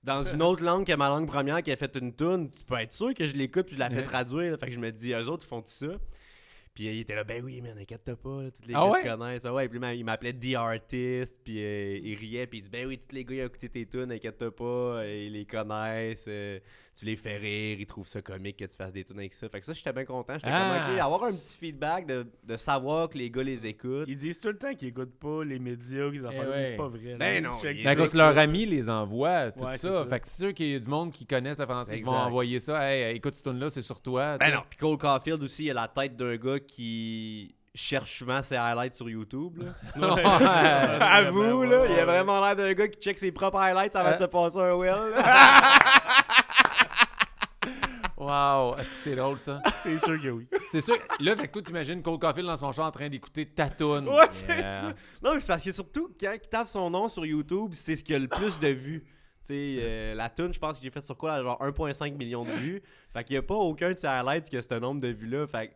dans une autre langue que ma langue première qui a fait une tune, tu peux être sûr que je l'écoute, puis je la fais traduire. Là. Fait que je me dis, eux autres, ils font tout ça. Puis il était là, ben oui, mais inquiète-toi pas, là, tous les gars te connaissent. Ouais, puis il m'appelait The Artist, puis il riait, puis il dit, ben oui, tous les gars, ils ont écouté tes tunes, inquiète-toi pas, ils les connaissent, tu les fais rire, ils trouvent ça comique que tu fasses des tunes avec ça. Fait que ça, j'étais bien content. J'étais comme, ok, avoir un petit feedback de savoir que les gars les écoutent. Ils disent tout le temps qu'ils écoutent pas les médias, qu'ils en font, c'est pas vrai. Ben non, parce que leurs amis les envoient, tout Ouais, ça. Fait que c'est sûr qu'il y a du monde qui connaissent le français qui vont envoyer ça. Hey, écoute, cette tune-là, c'est sur toi. Ben non, puis Cole Caulfield aussi, il a la tête d'un gars qui cherche souvent ses highlights sur YouTube. Là. Avoue, là, il a vraiment l'air d'un gars qui check ses propres highlights avant de se passer un well. Wow, est-ce que c'est drôle ça? C'est sûr que oui. C'est sûr. Là, fait que toi, t'imagines Cole Caulfield dans son char en train d'écouter ta toune. Ouais, c'est ça. Non, mais c'est parce que surtout, quand il tape son nom sur YouTube, c'est ce qui a le plus de vues. Tu sais, la tune, je pense que j'ai fait sur quoi? Genre 1,5 million de vues. Fait qu'il n'y a pas aucun de ces highlights qui a ce nombre de vues-là. Fait que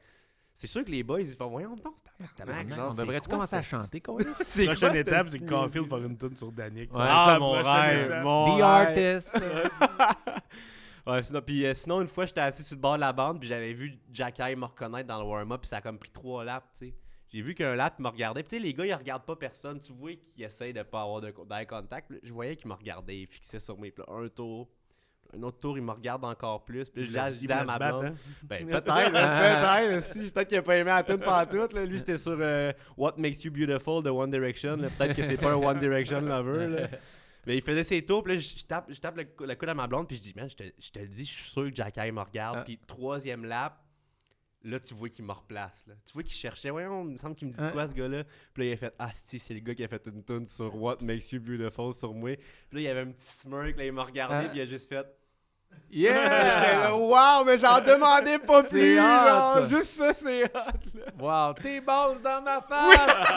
c'est sûr que les boys, ils font, voyons donc, on devrait-tu commencer à chanter, quoi? La prochaine étape, c'est que Caulfield faire une tune sur Danick. Mon rêve. The Artist. Ouais, sinon, une fois, j'étais assis sur le bord de la bande, puis j'avais vu Jacky me reconnaître dans le warm-up, puis ça a comme pris 3 laps, tu sais. J'ai vu qu'un lap, il me regardait. Puis tu sais, les gars, ils regardent pas personne. Tu vois qu'ils essayent de pas avoir d'eye contact. Je voyais qu'ils me regardaient, ils fixaient sur moi. Puis là, un tour, un autre tour, ils me regardent encore plus. Puis je disais à ma blonde. Hein? Ben, peut-être qu'il a pas aimé la tune pantoute. Lui, c'était sur What Makes You Beautiful de One Direction. Là. Peut-être que c'est pas un One Direction lover. Là. Mais il faisait ses tours, puis là, je tape le coude à ma blonde, puis je dis, man, je te le dis, je suis sûr que Jacky me regarde. Puis 3e lap, là, tu vois qu'il me replace. Là. Tu vois qu'il cherchait, voyons, il me semble qu'il me dit quoi ce gars-là. Puis là, il a fait, si, c'est le gars qui a fait une tune sur What Makes You Beautiful sur moi. Puis là, il y avait un petit smirk, là, il m'a regardé, puis il a juste fait. Yeah! J'étais là, wow, mais j'en demandais pas plus! Hot. Juste ça, c'est hot! Là. Wow, tes bases dans ma face!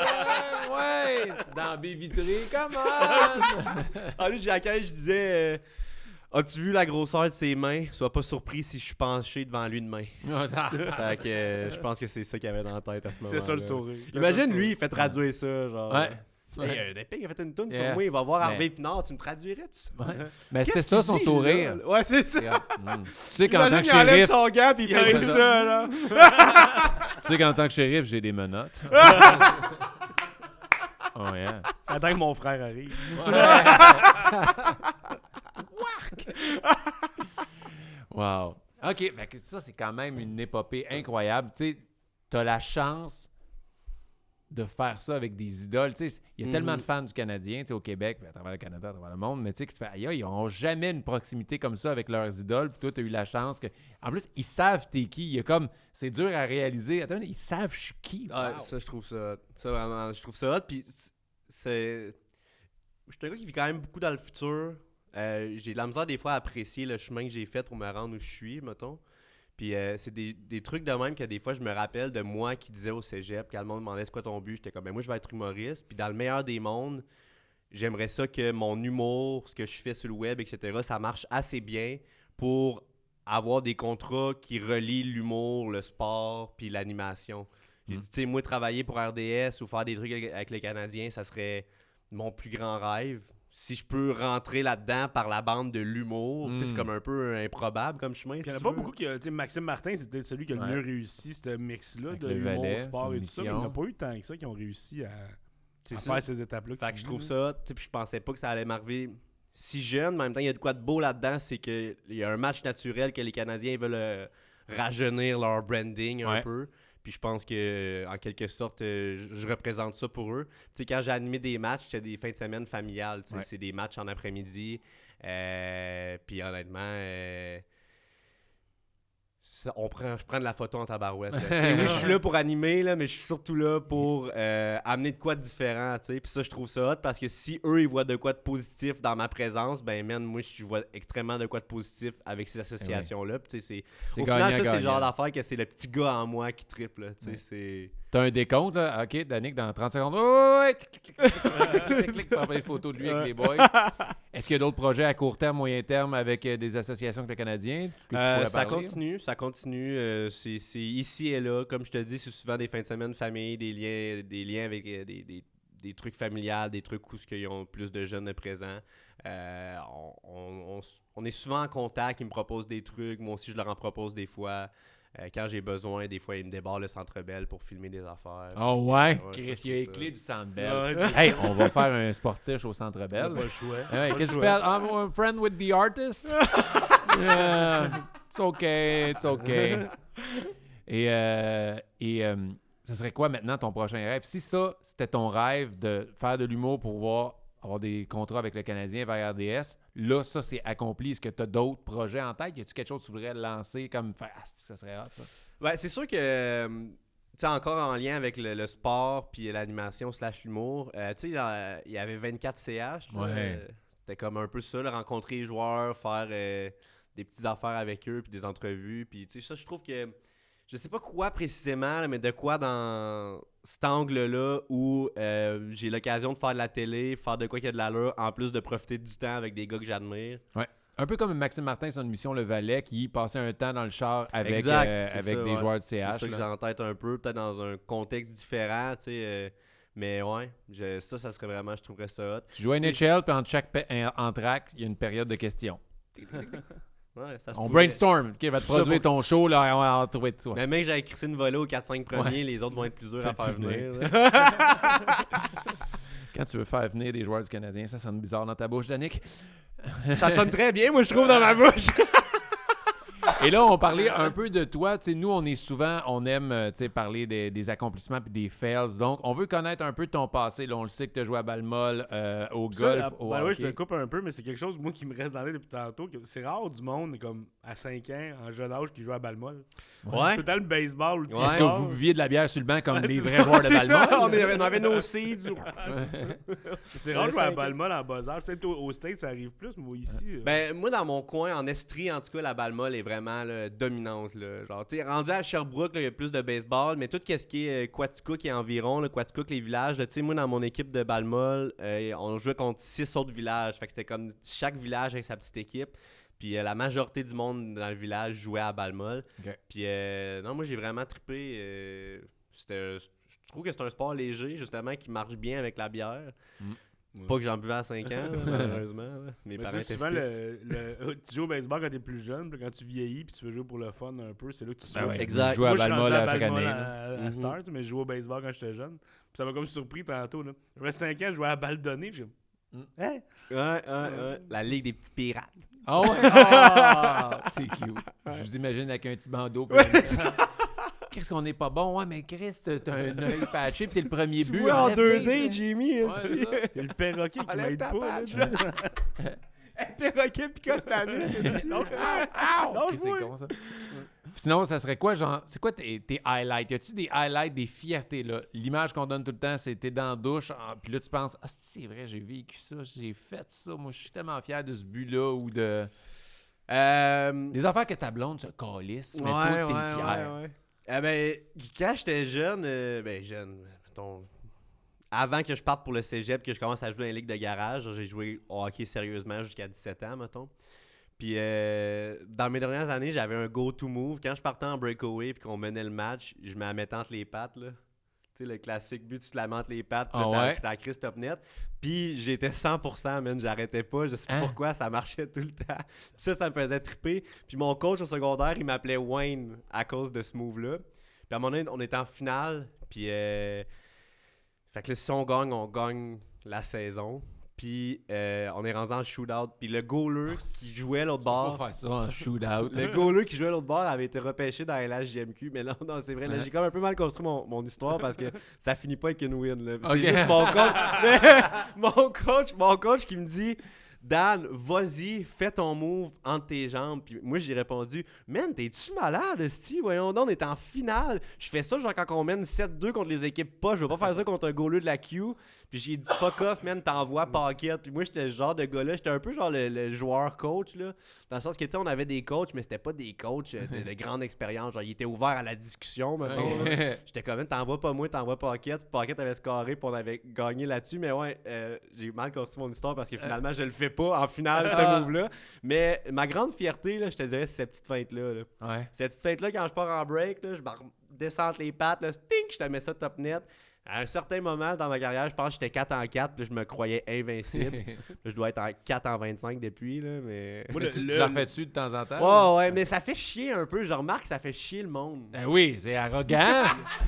Ouais! Dans baie vitrée, comment? Lui, Jacky, je disais, as-tu vu la grosseur de ses mains? Sois pas surpris si je suis penché devant lui demain. Fait que je pense que c'est ça qu'il avait dans la tête à ce moment-là. C'est ça le sourire. Imagine lui, il fait traduire ça, genre. Ouais. Hey, Dépig, il a fait une toune sur moi, il va voir Harvey Pinard, tu me traduirais tout ça? Ouais. Mais c'était ça son sourire. Là? Ouais, c'est ça. Tu sais qu'en tant que il enlève shérif, son gant puis il fait ça, là. tu sais qu'en tant que shérif, j'ai des menottes. Oh yeah. Attends que mon frère arrive. Wow. OK, fait que ça, c'est quand même une épopée incroyable. Tu sais, t'as la chance de faire ça avec des idoles. Tu sais, il y a tellement de fans du Canadien, tu sais, au Québec, puis à travers le Canada, à travers le monde, mais tu sais, que tu fais, aïe, ils n'ont jamais une proximité comme ça avec leurs idoles, puis toi, tu as eu la chance que... En plus, ils savent t'es qui. Il y a comme... C'est dur à réaliser. Attends, ils savent je suis qui. Wow. Ouais, ça, je trouve ça hot. Ça, vraiment, je trouve ça hot, puis c'est... Je suis un gars qui vit quand même beaucoup dans le futur. J'ai de la misère des fois à apprécier le chemin que j'ai fait pour me rendre où je suis, mettons. Puis c'est des trucs de même que des fois je me rappelle de moi qui disais au cégep, quand le monde me demandait c'est quoi ton but, j'étais comme, ben moi je vais être humoriste. Puis dans le meilleur des mondes, j'aimerais ça que mon humour, ce que je fais sur le web, etc., ça marche assez bien pour avoir des contrats qui relient l'humour, le sport, puis l'animation. J'ai dit, tu sais, moi travailler pour RDS ou faire des trucs avec les Canadiens, ça serait mon plus grand rêve. Si je peux rentrer là-dedans par la bande de l'humour, c'est comme un peu improbable comme chemin. Il n'y en a pas beaucoup qui... Maxime Martin, c'est peut-être celui qui a le mieux réussi, ce mix-là, avec de le l'humour, Valais, sport et tout ça. Mais il n'y en a pas eu tant que ça qui ont réussi à faire ces étapes-là. Fait que je trouve ça, tu sais, puis je pensais pas que ça allait m'arriver si jeune, mais en même temps, il y a de quoi de beau là-dedans, c'est qu'il y a un match naturel que les Canadiens veulent rajeunir leur branding un peu. Puis je pense que en quelque sorte, je représente ça pour eux. Tu sais, quand j'ai animé des matchs, c'était des fins de semaine familiales. C'est des matchs en après-midi. Puis honnêtement, je prends de la photo en tabarouette. Oui, je suis là pour animer, là, mais je suis surtout là pour amener de quoi de différent. Puis ça, je trouve ça hot parce que si eux, ils voient de quoi de positif dans ma présence, ben man, moi, je vois extrêmement de quoi de positif avec ces associations-là. Puis au final, ça, c'est le genre d'affaire que c'est le petit gars en moi qui triple. T'as un décompte, là? OK, Danick, dans 30 secondes. Ouais! Clic, pour avoir des photos de lui avec les boys. Est-ce qu'il y a d'autres projets à court terme, moyen terme avec des associations avec le Canadien? Ça continue. C'est ici et là. Comme je te dis, c'est souvent des fins de semaine famille, des liens avec des trucs familiales, des trucs où ils ont plus de jeunes présents. On est souvent en contact, ils me proposent des trucs. Moi aussi, je leur en propose des fois. Quand j'ai besoin, des fois, ils me débarrent le Centre Bell pour filmer des affaires. Oh ouais? Chris, il y a les clés du Centre Bell. Hey, on va faire un sportif au Centre Bell. Pas le choix. Qu'est-ce que tu fais? I'm a friend with the artist. It's okay. Et ça serait quoi maintenant ton prochain rêve? Si ça, c'était ton rêve de faire de l'humour pour avoir des contrats avec le Canadien vers RDS, là, ça, c'est accompli. Est-ce que tu as d'autres projets en tête? Y a-tu quelque chose que tu voudrais lancer comme faire? Ah, ça serait hot, ça. Ouais, c'est sûr que, tu sais, encore en lien avec le sport puis l'animation / l'humour, tu sais, il y avait 24 CH. Là, c'était comme un peu ça, là, rencontrer les joueurs, faire des petites affaires avec eux puis des entrevues. Puis, tu sais, ça, je trouve que je sais pas quoi précisément, là, mais de quoi dans cet angle-là où j'ai l'occasion de faire de la télé, faire de quoi qu'il y a de l'allure, en plus de profiter du temps avec des gars que j'admire. Ouais. Un peu comme Maxime Martin, son émission Le Valet, qui passait un temps dans le char avec des joueurs de CH. C'est ça que j'ai en tête un peu, peut-être dans un contexte différent, tu sais. Mais ouais, ça serait vraiment, je trouverais ça hot. Tu joues à NHL, puis entre chaque entracte, il y a une période de questions. Ouais, on brainstorm, qui va te produire ton show, là, on va trouver de toi. Mais mec, j'avais crissé une volée aux 4-5 premiers, les autres vont être plus durs à faire venir. Quand tu veux faire venir des joueurs du Canadien, ça sonne bizarre dans ta bouche, Danick. Ça sonne très bien, moi, je trouve, dans ma bouche. Et là, on parlait un peu de toi. T'sais, nous, on aime parler des accomplissements et des fails. Donc, on veut connaître un peu de ton passé. Là, on le sait que tu as joué à Balmol, au golf, au hockey. Ouais, je te coupe un peu, mais c'est quelque chose, moi, qui me reste dans l'œil depuis tantôt. C'est rare du monde, comme à 5 ans, en jeune âge, qui joue à Balmol. Ouais. Tout le temps le baseball. Ouais. Est-ce que vous buviez de la bière sur le banc comme les vrais joueurs de Balmol? on avait nos seeds. C'est rare de jouer à Balmol en bas âge. Peut-être au States, ça arrive plus, mais ici... Ben, moi, dans mon coin, en Estrie, en tout cas, la Balmol est vraiment là, dominante. Là. Genre, tu sais, rendu à Sherbrooke, il y a plus de baseball, mais tout ce qui est Quaticook et environ, là, Quaticook, les villages, tu sais, moi, dans mon équipe de Balmol, on jouait contre 6 autres villages. Fait que c'était comme chaque village avec sa petite équipe. Puis la majorité du monde dans le village jouait à Balmol. Okay. Puis non, moi, j'ai vraiment trippé. Je trouve que c'est un sport léger, justement, qui marche bien avec la bière. Pas que j'en buvais à 5 ans, malheureusement. Mes parents étaient souvent, tu joues au baseball quand t'es plus jeune, puis quand tu vieillis, puis tu veux jouer pour le fun un peu, c'est là que tu joues. Ouais, exact. Je joue à Balmol à chaque année. À Stars, mais je jouais au baseball quand j'étais jeune. Puis ça m'a comme surpris tantôt. J'avais 5 ans, je jouais à balle donnée, puis Ouais. La Ligue des petits pirates. Ah ouais? Ah, c'est cute. Je vous imagine avec un petit bandeau. Qu'est-ce qu'on n'est pas bon? Ouais, mais Chris, t'as un œil patché, puis t'es le premier but. Tu vois en 2D, Jimmy. C'est le perroquet qui m'aide pas. Le perroquet picosse ta nuit. C'est con, ça. Sinon, ça serait quoi, genre, c'est quoi tes highlights? Y a-tu des highlights, des fiertés, là? L'image qu'on donne tout le temps, c'est t'es dans la douche, puis là, tu penses, ah, c'est vrai, j'ai vécu ça, j'ai fait ça, moi, je suis tellement fier de ce but-là, ou de... Des affaires que ta blonde se calisse, mais toi, t'es fier. Ben, quand j'étais jeune, mettons, avant que je parte pour le cégep, que je commence à jouer dans les ligues de garage, j'ai joué au hockey sérieusement jusqu'à 17 ans, mettons. Puis dans mes dernières années, j'avais un go-to move. Quand je partais en breakaway et qu'on menait le match, je me la mettais entre les pattes, là. Tu sais, le classique but, tu te la mets entre les pattes, puis la crise top net. Puis j'étais 100%, man, j'arrêtais pas. Je sais pas pourquoi, ça marchait tout le temps. Puis ça me faisait triper. Puis mon coach au secondaire, il m'appelait Wayne à cause de ce move-là. Puis à un moment donné, on était en finale. Puis fait que là, si on gagne la saison. Puis on est rendu en shootout. Puis le goaler qui jouait l'autre bord. Tu peux pas faire ça en shootout. Le goaler qui jouait l'autre bord avait été repêché dans la LHJMQ. Mais non, c'est vrai. Là, j'ai comme un peu mal construit mon histoire parce que ça finit pas avec une win. Là. C'est juste mon coach. Mon coach qui me dit Dan, vas-y, fais ton move entre tes jambes. Puis moi, j'ai répondu, man, t'es-tu malade, Steve? Voyons donc, on est en finale. Je fais ça, genre, quand on mène 7-2 contre les équipes pas. Je vais pas faire ça contre un goaler de la Q. Puis j'ai dit, fuck off, man, t'envoies Paquette. Puis moi, j'étais le genre de gars-là. J'étais un peu genre le joueur coach, là. Dans le sens que, tu sais, on avait des coachs, mais c'était pas des coachs de grande expérience. Genre, ils étaient ouverts à la discussion, mettons. Là. J'étais comme, man, t'envoies pas moi, t'envoies Paquette. Puis Paquette avait scoré, puis on avait gagné là-dessus. Mais ouais, j'ai mal construit mon histoire parce que finalement, je le fais pas en finale, ce move-là. Mais ma grande fierté, là, je te dirais, c'est cette petite feinte-là. Là. Ouais. Cette petite feinte-là, quand je pars en break, là, je descends les pattes, là, stink, je te mets ça top net. À un certain moment dans ma carrière, je pense que j'étais 4 en 4, puis je me croyais invincible. Je dois être en 4 en 25 depuis, là, mais... Moi, tu la refais dessus de temps en temps? Ouais, mais ça fait chier un peu. Je remarque que ça fait chier le monde. Ben oui, c'est arrogant.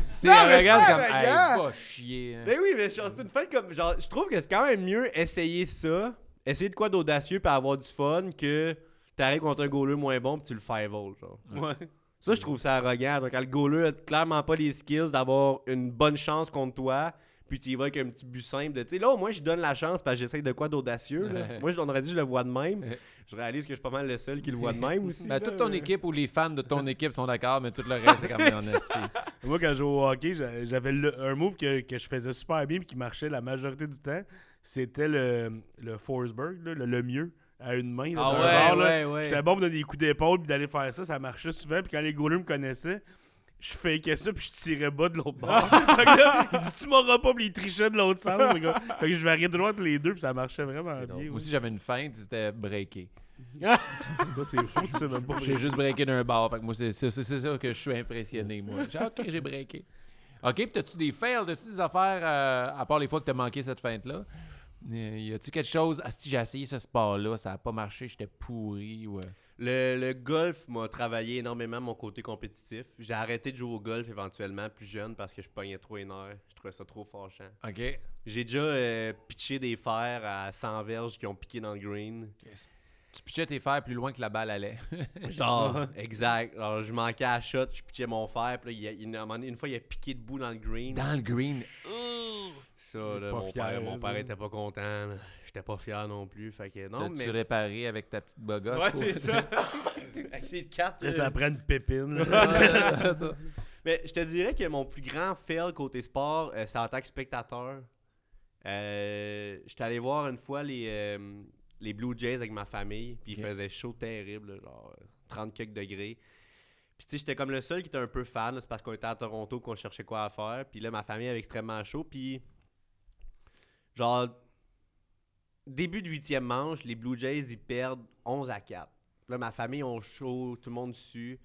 C'est Non, mais arrogant c'est comme... pas Hey, arrogant. pas chier. Hein. Ben oui, mais genre, c'est une fête comme... Genre, je trouve que c'est quand même mieux essayer ça, essayer de quoi d'audacieux puis avoir du fun que t'arrives contre un goaler moins bon puis tu le five-all, genre. Ouais. Ça, je trouve ça arrogant. Donc, quand le goaler a clairement pas les skills d'avoir une bonne chance contre toi, puis tu y vas avec un petit but simple de, tu sais, là, au moins, je donne la chance parce que j'essaie de quoi d'audacieux. Là. Moi, on aurait dit que je le vois de même. Je réalise que je suis pas mal le seul qui le voit de même aussi. Ben, là, toute ton équipe ou les fans de ton équipe sont d'accord, mais tout le reste, c'est comme en esti. Moi, quand je jouais au hockey, j'avais un move que je faisais super bien et qui marchait la majorité du temps. C'était le Forsberg, là, le mieux, à une main. Là, Ah d'un ouais, bord, là. ouais. J'étais bon pour donner des coups d'épaule puis d'aller faire ça. Ça marchait souvent. Puis quand les goalers me connaissaient, je fakais ça puis je tirais bas de l'autre bord. Fait que là, il dit tu m'auras pas puis il trichait de l'autre sens. Fait que je variais de droite entre les deux puis ça marchait vraiment bien. Moi aussi, j'avais une feinte, c'était breaké. Toi, c'est fou, tu sais même pas. J'ai juste breaké d'un bar. Fait que moi, c'est ça que je suis impressionné, moi. OK, j'ai breaké. OK, puis t'as-tu des fails? T'as-tu des affaires, à part les fois que t'as manqué cette feinte-là? Y a-tu quelque chose? Ah, si j'ai essayé ce sport-là, ça a pas marché, j'étais pourri. Ouais. Le golf m'a travaillé énormément mon côté compétitif. J'ai arrêté de jouer au golf éventuellement plus jeune parce que je pognais trop les nerfs. Je trouvais ça trop fâchant. OK. J'ai déjà pitché des fers à 100 verges qui ont piqué dans le green. Tu pitchais tes fers plus loin que la balle allait. Genre, exact. Alors, je manquais à la shot, je pitchais mon fer. Puis là, une fois, il a piqué debout dans le green. Dans le green. Ça, là, mon père était pas content. Là. J'étais pas fier non plus. Fait que non, T'as-tu réparé avec ta petite bogosse? Ouais, c'est ça. Avec ses cartes. Là, ça prend une pépine. Là. Mais je te dirais que mon plus grand fail côté sport, c'est en tant que spectateur. J'étais allé voir une fois les Blue Jays avec ma famille, puis il faisait chaud terrible, là, genre 30 quelques degrés. Puis tu sais, j'étais comme le seul qui était un peu fan, là, c'est parce qu'on était à Toronto qu'on cherchait quoi à faire. Puis là, ma famille avait extrêmement chaud, puis genre, début de 8e manche, les Blue Jays, ils perdent 11-4. Là, ma famille, on chaud, tout le monde dessus.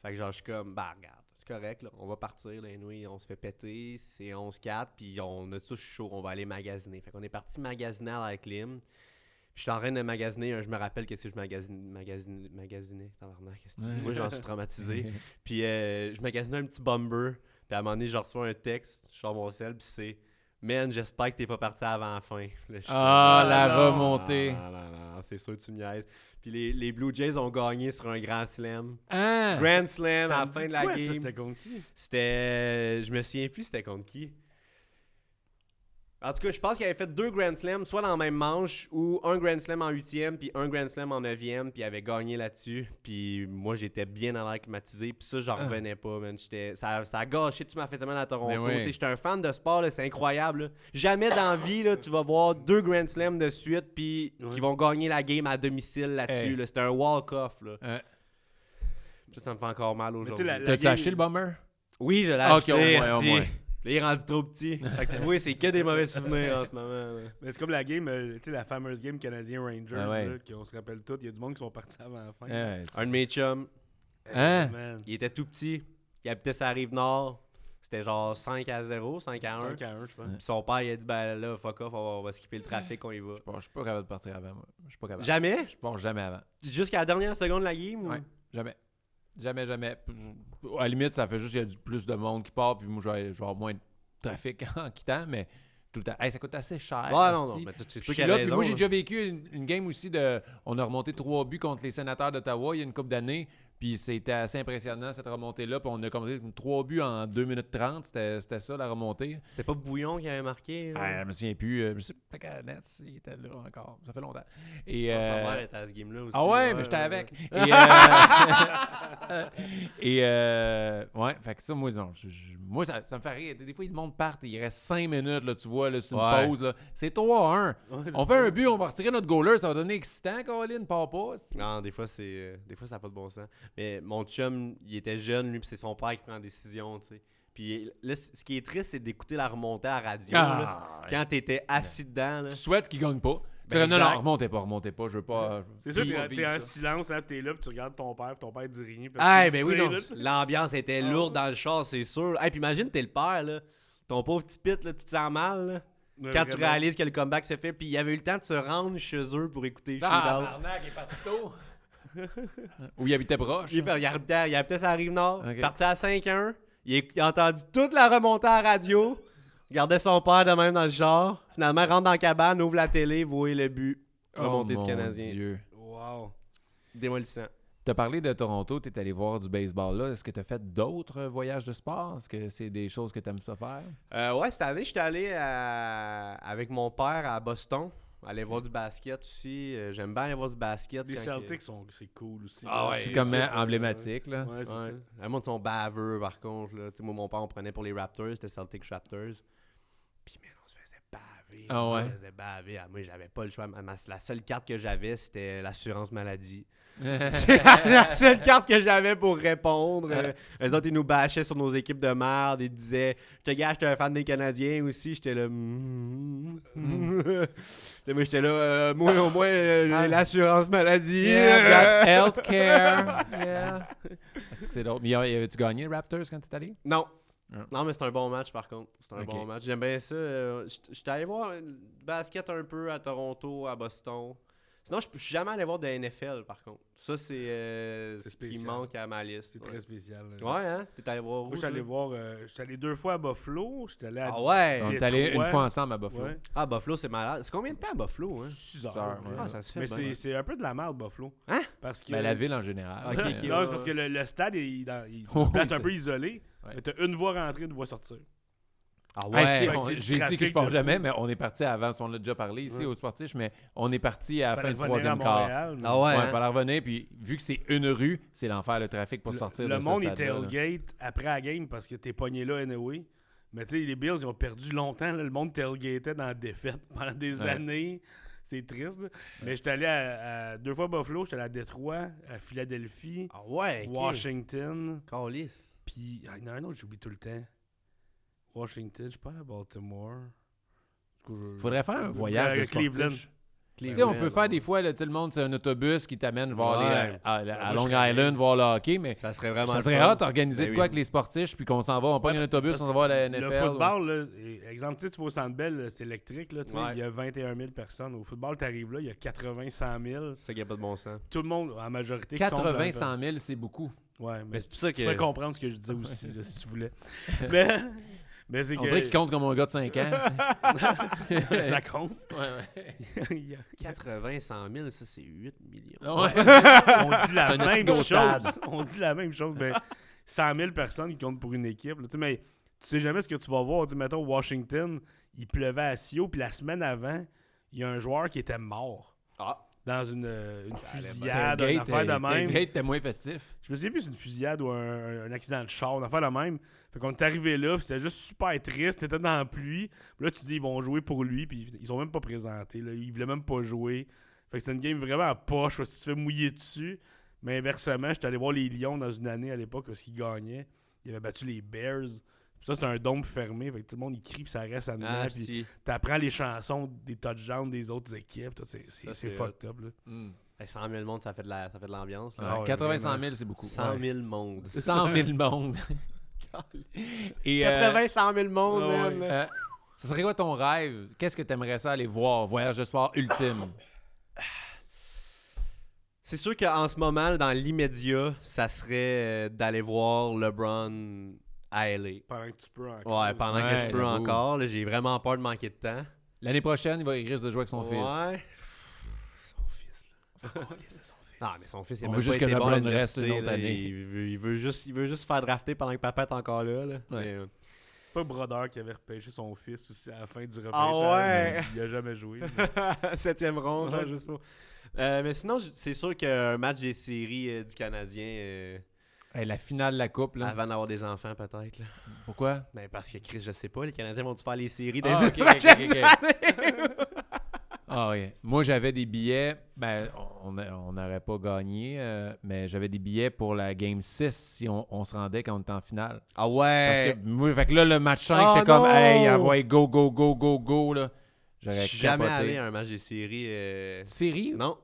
Fait que genre, je suis comme, bah regarde, c'est correct, là, on va partir, là, nous, on se fait péter, c'est 11-4, puis on a tous chaud, on va aller magasiner. Fait qu'on est parti magasiner à la clim. Puis je suis en train de magasiner, je me rappelle que je magasinais, tabarnak, tu vois, j'en suis traumatisé. Puis je magasinais un petit bomber, puis à un moment donné, je reçois un texte, je sors mon sel, puis c'est « Man, j'espère que t'es pas parti avant la fin. » La remontée. Non, c'est sûr que tu me niaises. Puis les Blue Jays ont gagné sur un Grand Slam. Ah! Grand Slam Ça à la me fin dit de la quoi, game. ça, c'était contre qui? C'était... Je me souviens plus c'était contre qui. En tout cas, je pense qu'il avait fait 2 Grand Slams, soit dans la même manche, ou un Grand Slam en 8e, puis un Grand Slam en 9e, puis il avait gagné là-dessus. Puis moi, j'étais bien à l'air climatisé, puis ça, j'en revenais pas, man. Ça a gâché toute ma fête de semaine à Toronto. Oui. J'étais un fan de sport, là, c'est incroyable. Là. Jamais dans la vie, là, tu vas voir 2 Grand Slams de suite, puis qui vont gagner la game à domicile là-dessus. Hey. Là. C'était un walk-off. Là. Ça me fait encore mal aujourd'hui. T'as-tu acheté le bomber? Oui, je l'ai Ok, acheté. au moins. Là, il est rendu trop petit. Fait que tu vois, c'est que des mauvais souvenirs en ce moment. Là. Mais c'est comme la game, tu sais, la fameuse game Canadien Rangers, Ah ouais. là, qu'on se rappelle tous. Il y a du monde qui sont partis avant la fin. Un de mes chums, Hein? Man. il était tout petit. Il habitait sur la Rive-Nord. C'était genre 5-0, 5-1. 5-1, je pense. Puis son père, il a dit, ben là, fuck off, on va skipper le trafic, on y va. Je suis pas capable de partir avant, moi. Je suis pas capable. Jamais? Je pars jamais avant. Jusqu'à la dernière seconde de la game? ou- Ouais. Jamais. Jamais. À la limite, ça fait juste qu'il y a plus de monde qui part, puis moi, je vais avoir moins de trafic en quittant, mais tout le temps. Hey, ça coûte assez cher. Ouais, non, asti. mais c'est Je toi suis qui as là, puis raison. moi, j'ai là. déjà vécu une game aussi de... On a remonté 3 buts contre les Sénateurs d'Ottawa il y a une couple d'années, Puis c'était assez impressionnant, cette remontée-là. Puis on a commencé 3 buts en 2 minutes 30. C'était ça, la remontée. C'était pas Bouillon qui avait marqué. Je me souviens plus. Je sais pas quand Nets, il était là encore. Ça fait longtemps. Et, Ma mère était à ce game-là aussi. ah ouais, mais j'étais avec. Ouais, fait que ça, moi, non, moi ça me fait rire. Des fois, le monde part, il reste 5 minutes, là, tu vois, là, c'est une pause. Là. C'est 3-1. On fait un but, on va retirer notre goaler, ça va donner excitant, Colin, part pas. Non, des fois, ça n'a pas de bon sens. Mais mon chum, il était jeune, lui, puis c'est son père qui prend la décision, tu sais. Puis là, ce qui est triste, c'est d'écouter la remontée à la radio, là, quand t'étais assis dedans. Là. Tu souhaites qu'il gagne pas. Ben, non, remontez pas, je veux pas. C'est sûr, t'es en silence, hein, t'es là, puis tu regardes ton père dit rien. Ben oui, non. L'ambiance était lourde dans le char, c'est sûr. Puis imagine, t'es le père, là. Ton pauvre petit pit, là, tu te sens mal, là. Quand tu réalises que le comeback se fait, puis il avait eu le temps de se rendre chez eux pour écouter le shootout. Barnac est parti tôt. Où il habitait proche. Il habitait sur la Rive-Nord, Okay. parti à 5-1. Il a entendu toute la remontée à la radio. Regardait son père de même dans le char. Finalement, rentre dans la cabane, ouvre la télé, voit le but. Remontée du Canadien. Dieu. Wow. Démolissant. Tu as parlé de Toronto, tu es allé voir du baseball là. Est-ce que tu as fait d'autres voyages de sport? Est-ce que c'est des choses que tu aimes ça faire? Ouais, cette année, j'étais allé avec mon père à Boston. Aller voir du basket aussi. J'aime bien aller voir du basket. Les Celtics, c'est cool aussi. Ah ouais, C'est comme emblématique. Là. Ouais, c'est ça. Le monde sont baveux, par contre. Là. Moi, mon père, on prenait pour les Raptors. C'était Celtics Raptors. Puis, mais on se faisait baver. Ah ouais? On se faisait baver. Moi, j'avais pas le choix. La seule carte que j'avais, c'était l'assurance maladie. C'est la seule carte que j'avais pour répondre. Eux autres, ils nous bâchaient sur nos équipes de merde. Ils disaient, je te gars, j'étais un fan des Canadiens aussi. J'étais là. Là, moi, j'étais là, moi, au moins, l'assurance maladie. Yeah, healthcare. Yeah. Est-ce que c'est d'autres? Mais avais-tu gagné les Raptors quand t'es allé? Non. Ah. Non, mais c'est un bon match, par contre. C'est un bon match. J'aime bien ça. J'étais allé voir le basket un peu à Toronto, à Boston. Sinon, je suis jamais allé voir de NFL, par contre. Ça, c'est ce qui manque à ma liste. C'est très spécial. Ouais, hein? T'es allé voir où? Moi, j'étais allé 2 fois à Buffalo. J'étais allé à Ah ouais? On est allé une fois ensemble à Buffalo. Ouais. Ah, Buffalo, c'est malade. C'est combien de temps, Buffalo? Hein? 6 heures. Ouais. Ah, ça se fait Mais bien. c'est un peu de la merde, Buffalo. Hein? Parce que... Ben, la ville en général. Ok, ok. Non, c'est parce que le stade il Oh, est oui, un peu isolé. Ouais. Mais t'as une voie rentrer, une voie sortir. Ah Hey, ouais? si, Fait que c'est du j'ai dit que je trafic pars de jamais, fou. mais on est parti avant. On l'a déjà parlé ici Ouais. au Sportif, mais on est parti à la fin Fallait du revenir à troisième quart. Montréal, mais- Ah ouais? Ouais, hein? il fallait revenir. Puis vu que c'est une rue, c'est l'enfer, le trafic pour Le- sortir le de ce monde, il stade-là, là. tailgate après la game parce que t'es pogné là anyway. Mais tu sais, les Bills, ils ont perdu longtemps. Là. Le monde tailgatait dans la défaite pendant des Ouais. années. C'est triste. Là. Mais j'étais allé à 2 fois à Buffalo. J'étais allé à Détroit, à Philadelphie, Ah ouais? ok. Washington. Calice. Puis, il y en a un autre, j'oublie tout le temps. Washington, je suis pas allé à Baltimore. Faudrait faire un voyage de Cleveland. sportif. Tu sais, on peut faire des fois, là, tu sais, le monde, c'est un autobus qui t'amène voir aller à moi, Long je serais Island, voir le hockey, mais Ça serait vraiment ça serait le fun. hâte d'organiser Ben de quoi oui. avec les sportifs, puis qu'on s'en va, on prend un autobus, on s'en va à la NFL. Le football, là, exemple, tu sais, tu vas au Centre Bell, c'est électrique, là, tu sais, Ouais. il y a 21 000 personnes. Au football, tu arrives là, il y a 80-100 000. C'est ça qui a pas de bon sens. Tout le monde, en majorité, compte 80-100 000, c'est beaucoup. Ouais, Mais mais c'est pour ça tu pourrais que... comprendre ce que je disais aussi, là, si tu voulais. mais c'est On dirait qu'il que... compte comme un gars de 5 ans. ça compte. Ouais, 80, 100 000, ça c'est 8 millions. ouais. On dit la C'est un même gros stade. chose. On dit la même chose. Mais 100 000 personnes qui comptent pour une équipe. Là. Tu sais, mais tu sais jamais ce que tu vas voir. Tu sais, mettons, Washington, il pleuvait à Sio, puis la semaine avant, il y a un joueur qui était mort. Ah. Dans une fusillade, une affaire de même. Tailgate, t'es moins festif. Je me souviens plus si c'est une fusillade ou un accident de char, une affaire de même. Fait qu'on est arrivé là, puis c'était juste super triste. T'étais dans la pluie. Puis là, tu dis, ils vont jouer pour lui, puis ils sont même pas présentés. Là. Ils voulaient même pas jouer. Fait que c'était une game vraiment à poche, parce que tu te fais mouiller dessus. Mais inversement, j'étais allé voir les Lions dans une année à l'époque, parce qu'ils gagnaient. Ils avaient battu les Bears. Puis ça, c'était un dôme fermé. Fait que tout le monde, il crie, puis ça reste à dedans. Ah, Puis si. t'apprends les chansons des touchdowns des autres équipes. Tout, c'est c'est fucked up, là. Mm. 100 000 monde, ça fait de l'ambiance. Ah ouais, 80-100 000, c'est beaucoup. 100 000 monde. 100 000 monde. Et, 100 000 monde, ouais. man. ça serait quoi ton rêve? Qu'est-ce que tu aimerais ça aller voir? Voyage de sport ultime. C'est sûr qu'en ce moment, dans l'immédiat, ça serait d'aller voir LeBron à LA. Pendant que tu peux encore. Ouais, pendant que Ouais, je peux j'avoue. encore. Là, j'ai vraiment peur de manquer de temps. L'année prochaine, il risque de jouer avec son fils. Ouais. Son fils, là. Non, mais son fils, il a On même veut juste pas que été bon à LeBron reste l'université, une autre là. année. Il veut juste se faire drafter pendant que papa est encore là. Mais, C'est pas Brodeur qui avait repêché son fils aussi à la fin du repêchage. Ah ouais? Il a jamais joué. 7e ronde, Ouais, juste pour... mais sinon, c'est sûr qu'un match des séries du Canadien, Hey, la finale de la Coupe, là. avant d'avoir des enfants, peut-être. Là. Pourquoi? Ben, parce que Chris, je sais pas, les Canadiens vont-tu faire les séries Ah, des ok, ok, prochaines ok. années? Ah oui. Moi, j'avais des billets. Ben, on n'aurait pas gagné, mais j'avais des billets pour la Game 6 si on se rendait quand on était en finale. Ah Parce ouais! que, moi, fait que là, le match 5, Oh j'étais comme, non! hey, envoie go, go, go, go, go, là. Je J'aurais suis jamais capoté. allé à un match des séries. Série? Non,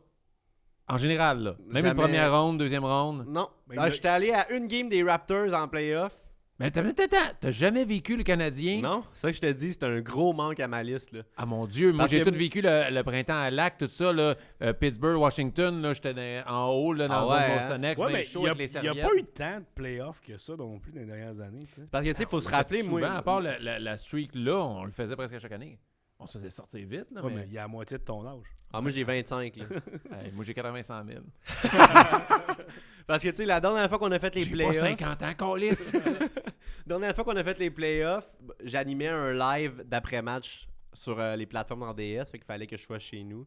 En général, là. Même Jamais. une première ronde, deuxième ronde. non. Ben, Ah, j'étais allé à une game des Raptors en playoff. Mais t'as jamais vécu le Canadien? Non, c'est ça que je te dis, c'est un gros manque à ma liste. Là. Ah mon Dieu, moi Parce j'ai que- tout vécu le printemps à Lac, tout ça, là, Pittsburgh, Washington, là, j'étais en haut, là, dans Ah la ouais, zone Molsonex, Ouais, ben mais chaud avec les il n'y a serviettes. pas eu tant de playoffs que ça non plus dans les dernières années. Tu sais. Parce que, tu sais, il faut se rappeler, souvent, moi. à part la streak là, on le faisait presque à chaque année. On se faisait sortir vite, là, Ouais, mais mais il y a la moitié de ton âge. Ah, moi, j'ai 25. Là. hey, moi j'ai 80-100 000. Parce que, tu sais, la dernière fois qu'on a fait les J'ai pas playoffs. 50 ans, câlisse. La dernière fois qu'on a fait les playoffs, j'animais un live d'après-match sur les plateformes en DS, fait qu'il fallait que je sois chez nous.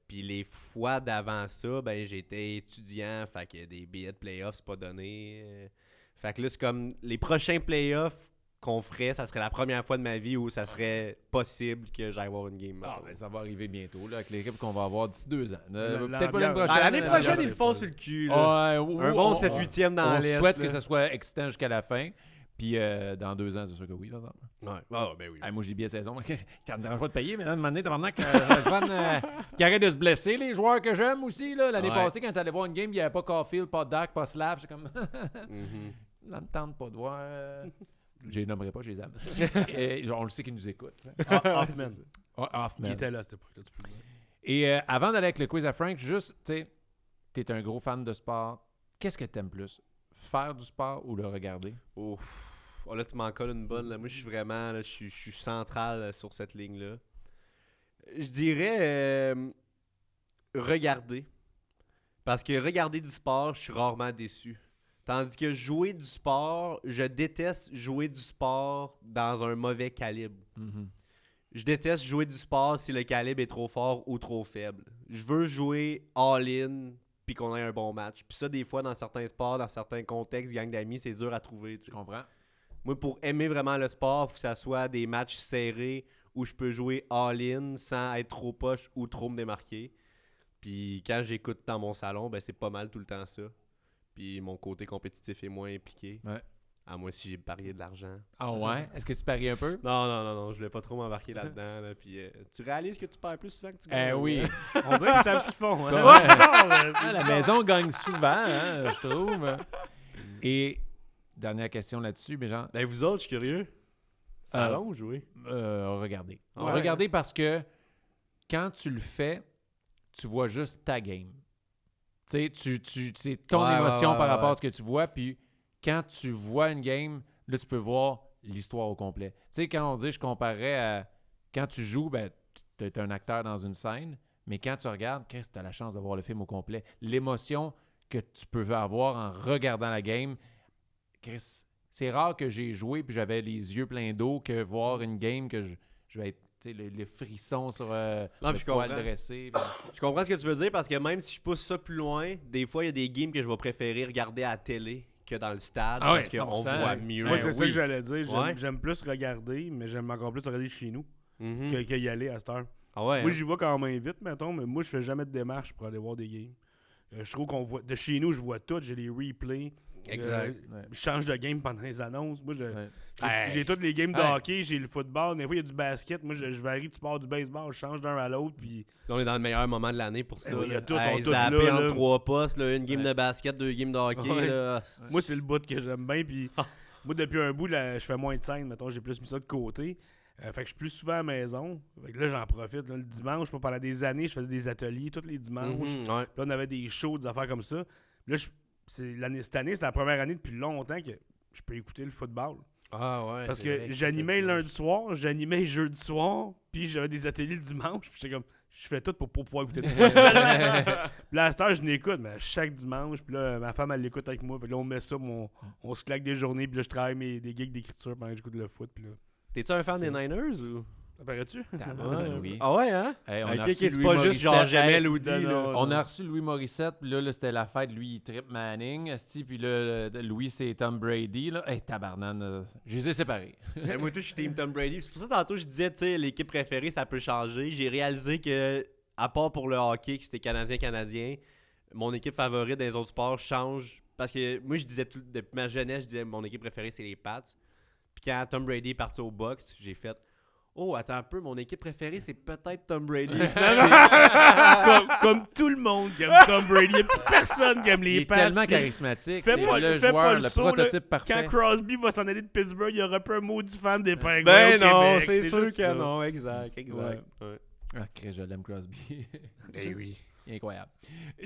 Puis les fois d'avant ça, ben j'étais étudiant, fait que des billets de playoffs, c'est pas donné. Fait que là, c'est comme les prochains playoffs qu'on ferait, ça serait la première fois de ma vie où ça serait possible que j'aille voir une game. Ah, mettons. ben, ça va arriver bientôt, là, avec l'équipe qu'on va avoir d'ici 2 ans. Peut-être pas l'ambiance- l'année prochaine. Ah, l'année prochaine, l'ambiance, ils le c'est font pas- sur le cul. Là. Un bon 7-8e dans on l'Est. souhaite là. que ça soit excitant jusqu'à la fin. Puis dans 2 ans, c'est sûr que oui, par exemple. Ouais. Ah, ben oui. Hey, moi, j'ai des billets de saison. Quand ne dérange pas de payer, mais là, de donné, t'as qui arrête de se blesser. Les joueurs que j'aime aussi, là, l'année Ouais. passée, quand t'allais voir une game, il n'y avait pas Caulfield, pas Dak, pas Slav. J'étais comme, Mhm. ça me tente pas de voir. Je les nommerai pas, je les aime. Et, on le sait qu'ils nous écoutent. Hoffman, Hoffman. qui était là à cette époque-là, tu peux le dire. Et avant d'aller avec le quiz à Frank, juste, tu sais, t'es un gros fan de sport. Qu'est-ce que t'aimes plus? Faire du sport ou le regarder? Ouf. Oh, là, tu m'en colles une bonne. Là. Moi, je suis vraiment là, je suis central sur cette ligne-là. Je dirais regarder. Parce que regarder du sport, je suis rarement déçu. Tandis que jouer du sport, je déteste jouer du sport dans un mauvais calibre. Je déteste jouer du sport si le calibre est trop fort ou trop faible. Je veux jouer all-in puis qu'on ait un bon match. Puis ça, des fois, dans certains sports, dans certains contextes, gang d'amis, c'est dur à trouver. Tu sais. Tu comprends? Moi, pour aimer vraiment le sport, il faut que ça soit des matchs serrés où je peux jouer all-in sans être trop poche ou trop me démarquer. Puis quand j'écoute dans mon salon, ben c'est pas mal tout le temps ça. Puis mon côté compétitif est moins impliqué. Ouais. À moins si j'ai parié de l'argent. Ah ouais? Est-ce que tu paries un peu? Non, je voulais pas trop m'embarquer là-dedans. Là, puis tu réalises que tu perds plus souvent que tu gagnes. Oui. On dirait qu'ils savent ce qu'ils font. Hein? Ouais. Ouais. Ah, la maison gagne souvent, hein, je trouve. Et dernière question là-dessus, mais genre, Ben vous autres, je suis curieux. Salon ou jouer? regardez. Ouais. Regardez parce que quand tu le fais, tu vois juste ta game. Tu sais, c'est ton Ouais, émotion ouais, par rapport ouais. à ce que tu vois. Puis quand tu vois une game, là, tu peux voir l'histoire au complet. Tu sais, quand on dit, je comparais à quand tu joues, ben, tu es un acteur dans une scène, mais quand tu regardes, Chris, tu as la chance de voir le film au complet. L'émotion que tu peux avoir en regardant la game, Chris, c'est rare que j'ai joué puis j'avais les yeux pleins d'eau que voir une game que je vais être, tu sais, le frisson sur Non, le puis je poil comprends. dressé. puis- Je comprends ce que tu veux dire parce que même si je pousse ça plus loin, des fois, il y a des games que je vais préférer regarder à la télé que dans le stade Ah ouais, parce qu'on 100%. voit mieux. Moi, c'est Ben ça que oui. j'allais dire. J'aime, Ouais. j'aime plus regarder, mais j'aime encore plus regarder chez nous Mhm. que y aller à cette heure. Ah ouais, Moi, hein? j'y vais quand même vite, mettons, mais moi, je fais jamais de démarche pour aller voir des games. Je trouve qu'on voit. De chez nous, je vois tout, j'ai les replays. Exact. Ouais. Je change de game pendant les annonces. Moi, Ouais. j'ai toutes les games de Hey. hockey, j'ai le football, des fois, il y a du basket. Moi, je varie du sport du baseball, je change d'un à l'autre, puis Là, on est dans le meilleur moment de l'année pour ça. Eh oui, là. tous sont tous zapper là, entre là. 3 postes, là, une game Ouais. de basket, 2 games de hockey. Ouais. Là. moi, c'est le bout que j'aime bien. Puis Ah. moi, depuis un bout, là, je fais moins de scènes, mettons, j'ai plus mis ça de côté. Fait que je suis plus souvent à la maison. Fait que là, j'en profite. Là, le dimanche, moi, pendant des années, je faisais des ateliers tous les dimanches. Mhm, ouais. Puis là, on avait des shows, des affaires comme ça. Puis là, cette année, c'est la première année depuis longtemps que je peux écouter le football. Ah ouais. Parce c'est que vrai j'animais c'est lundi soir, j'animais jeudi soir, puis j'avais des ateliers le dimanche, puis j'étais comme, je fais tout pour pouvoir écouter le football. Puis là, à cette heure, je l'écoute, mais chaque dimanche, puis là, ma femme, elle l'écoute avec moi, puis là, on met ça, on se claque des journées, puis là, je travaille des gigs d'écriture pendant que j'écoute le foot, puis là. T'es-tu un fan C'est- des Niners ou? Apparaît-tu? Tabarnak, oui. Ah ouais, hein? Hey, on Ok, a ok, reçu c'est Louis pas juste genre Morissette. jamais Hey, Loudi, non, là. non. On a reçu Louis Morissette, puis là c'était la fête, lui, il trippe Manning, esti, puis là, Louis, c'est Tom Brady, là. Hey, tabarnane, je les ai séparés. Ben, moi, tout, je suis Team Tom Brady. C'est pour ça, tantôt, je disais, tu sais, l'équipe préférée, ça peut changer. J'ai réalisé que, à part pour le hockey, que c'était Canadien, mon équipe favorite dans les autres sports change. Parce que moi, je disais, depuis ma jeunesse, je disais, mon équipe préférée, c'est les Pats. Puis quand Tom Brady est parti au box, j'ai fait, oh, attends un peu, mon équipe préférée, c'est peut-être Tom Brady. comme tout le monde qui aime Tom Brady. Il n'y a plus personne qui aime Il les est Pats. tellement puis charismatique, fais c'est pas- le fais pas joueur, le le saut, prototype Quand parfait. Crosby va s'en aller de Pittsburgh, il y aura pas un maudit fan des Penguins Ben au non, Québec. c'est sûr juste que ça. non, exact. Ouais. Ah, Chris, je l'aime, Crosby. Eh oui. Incroyable.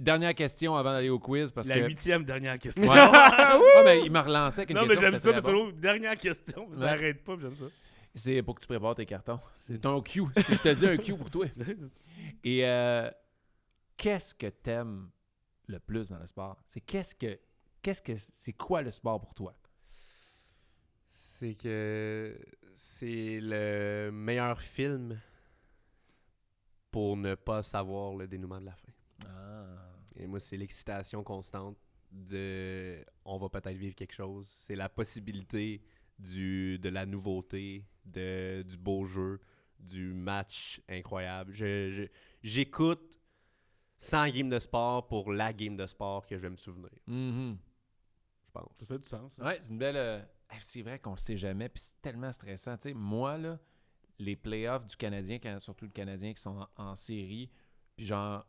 Dernière question avant d'aller au quiz, parce La que... 8e dernière question. Ouais. Ouais, mais il m'a relancé avec une Non, mais question. j'aime c'était ça, très bon. toujours. Dernière question. Ça Ouais. arrête pas, j'aime ça. C'est pour que tu prépares tes cartons. C'est un Q. Si je te dis un Q pour toi. Et qu'est-ce que t'aimes le plus dans le sport? C'est quoi le sport pour toi? C'est que c'est le meilleur film pour ne pas savoir le dénouement de la fin. Et moi, c'est l'excitation constante de on va peut-être vivre quelque chose. C'est la possibilité de la nouveauté, du beau jeu, du match incroyable. J'écoute 100 games de sport pour la game de sport que je vais me souvenir, Mhm. je pense. Ça fait du sens. Ouais, c'est une belle... c'est vrai qu'on le sait jamais, puis c'est tellement stressant. Tu sais, moi, là, les playoffs du Canadien, surtout le Canadien qui sont en série, puis genre,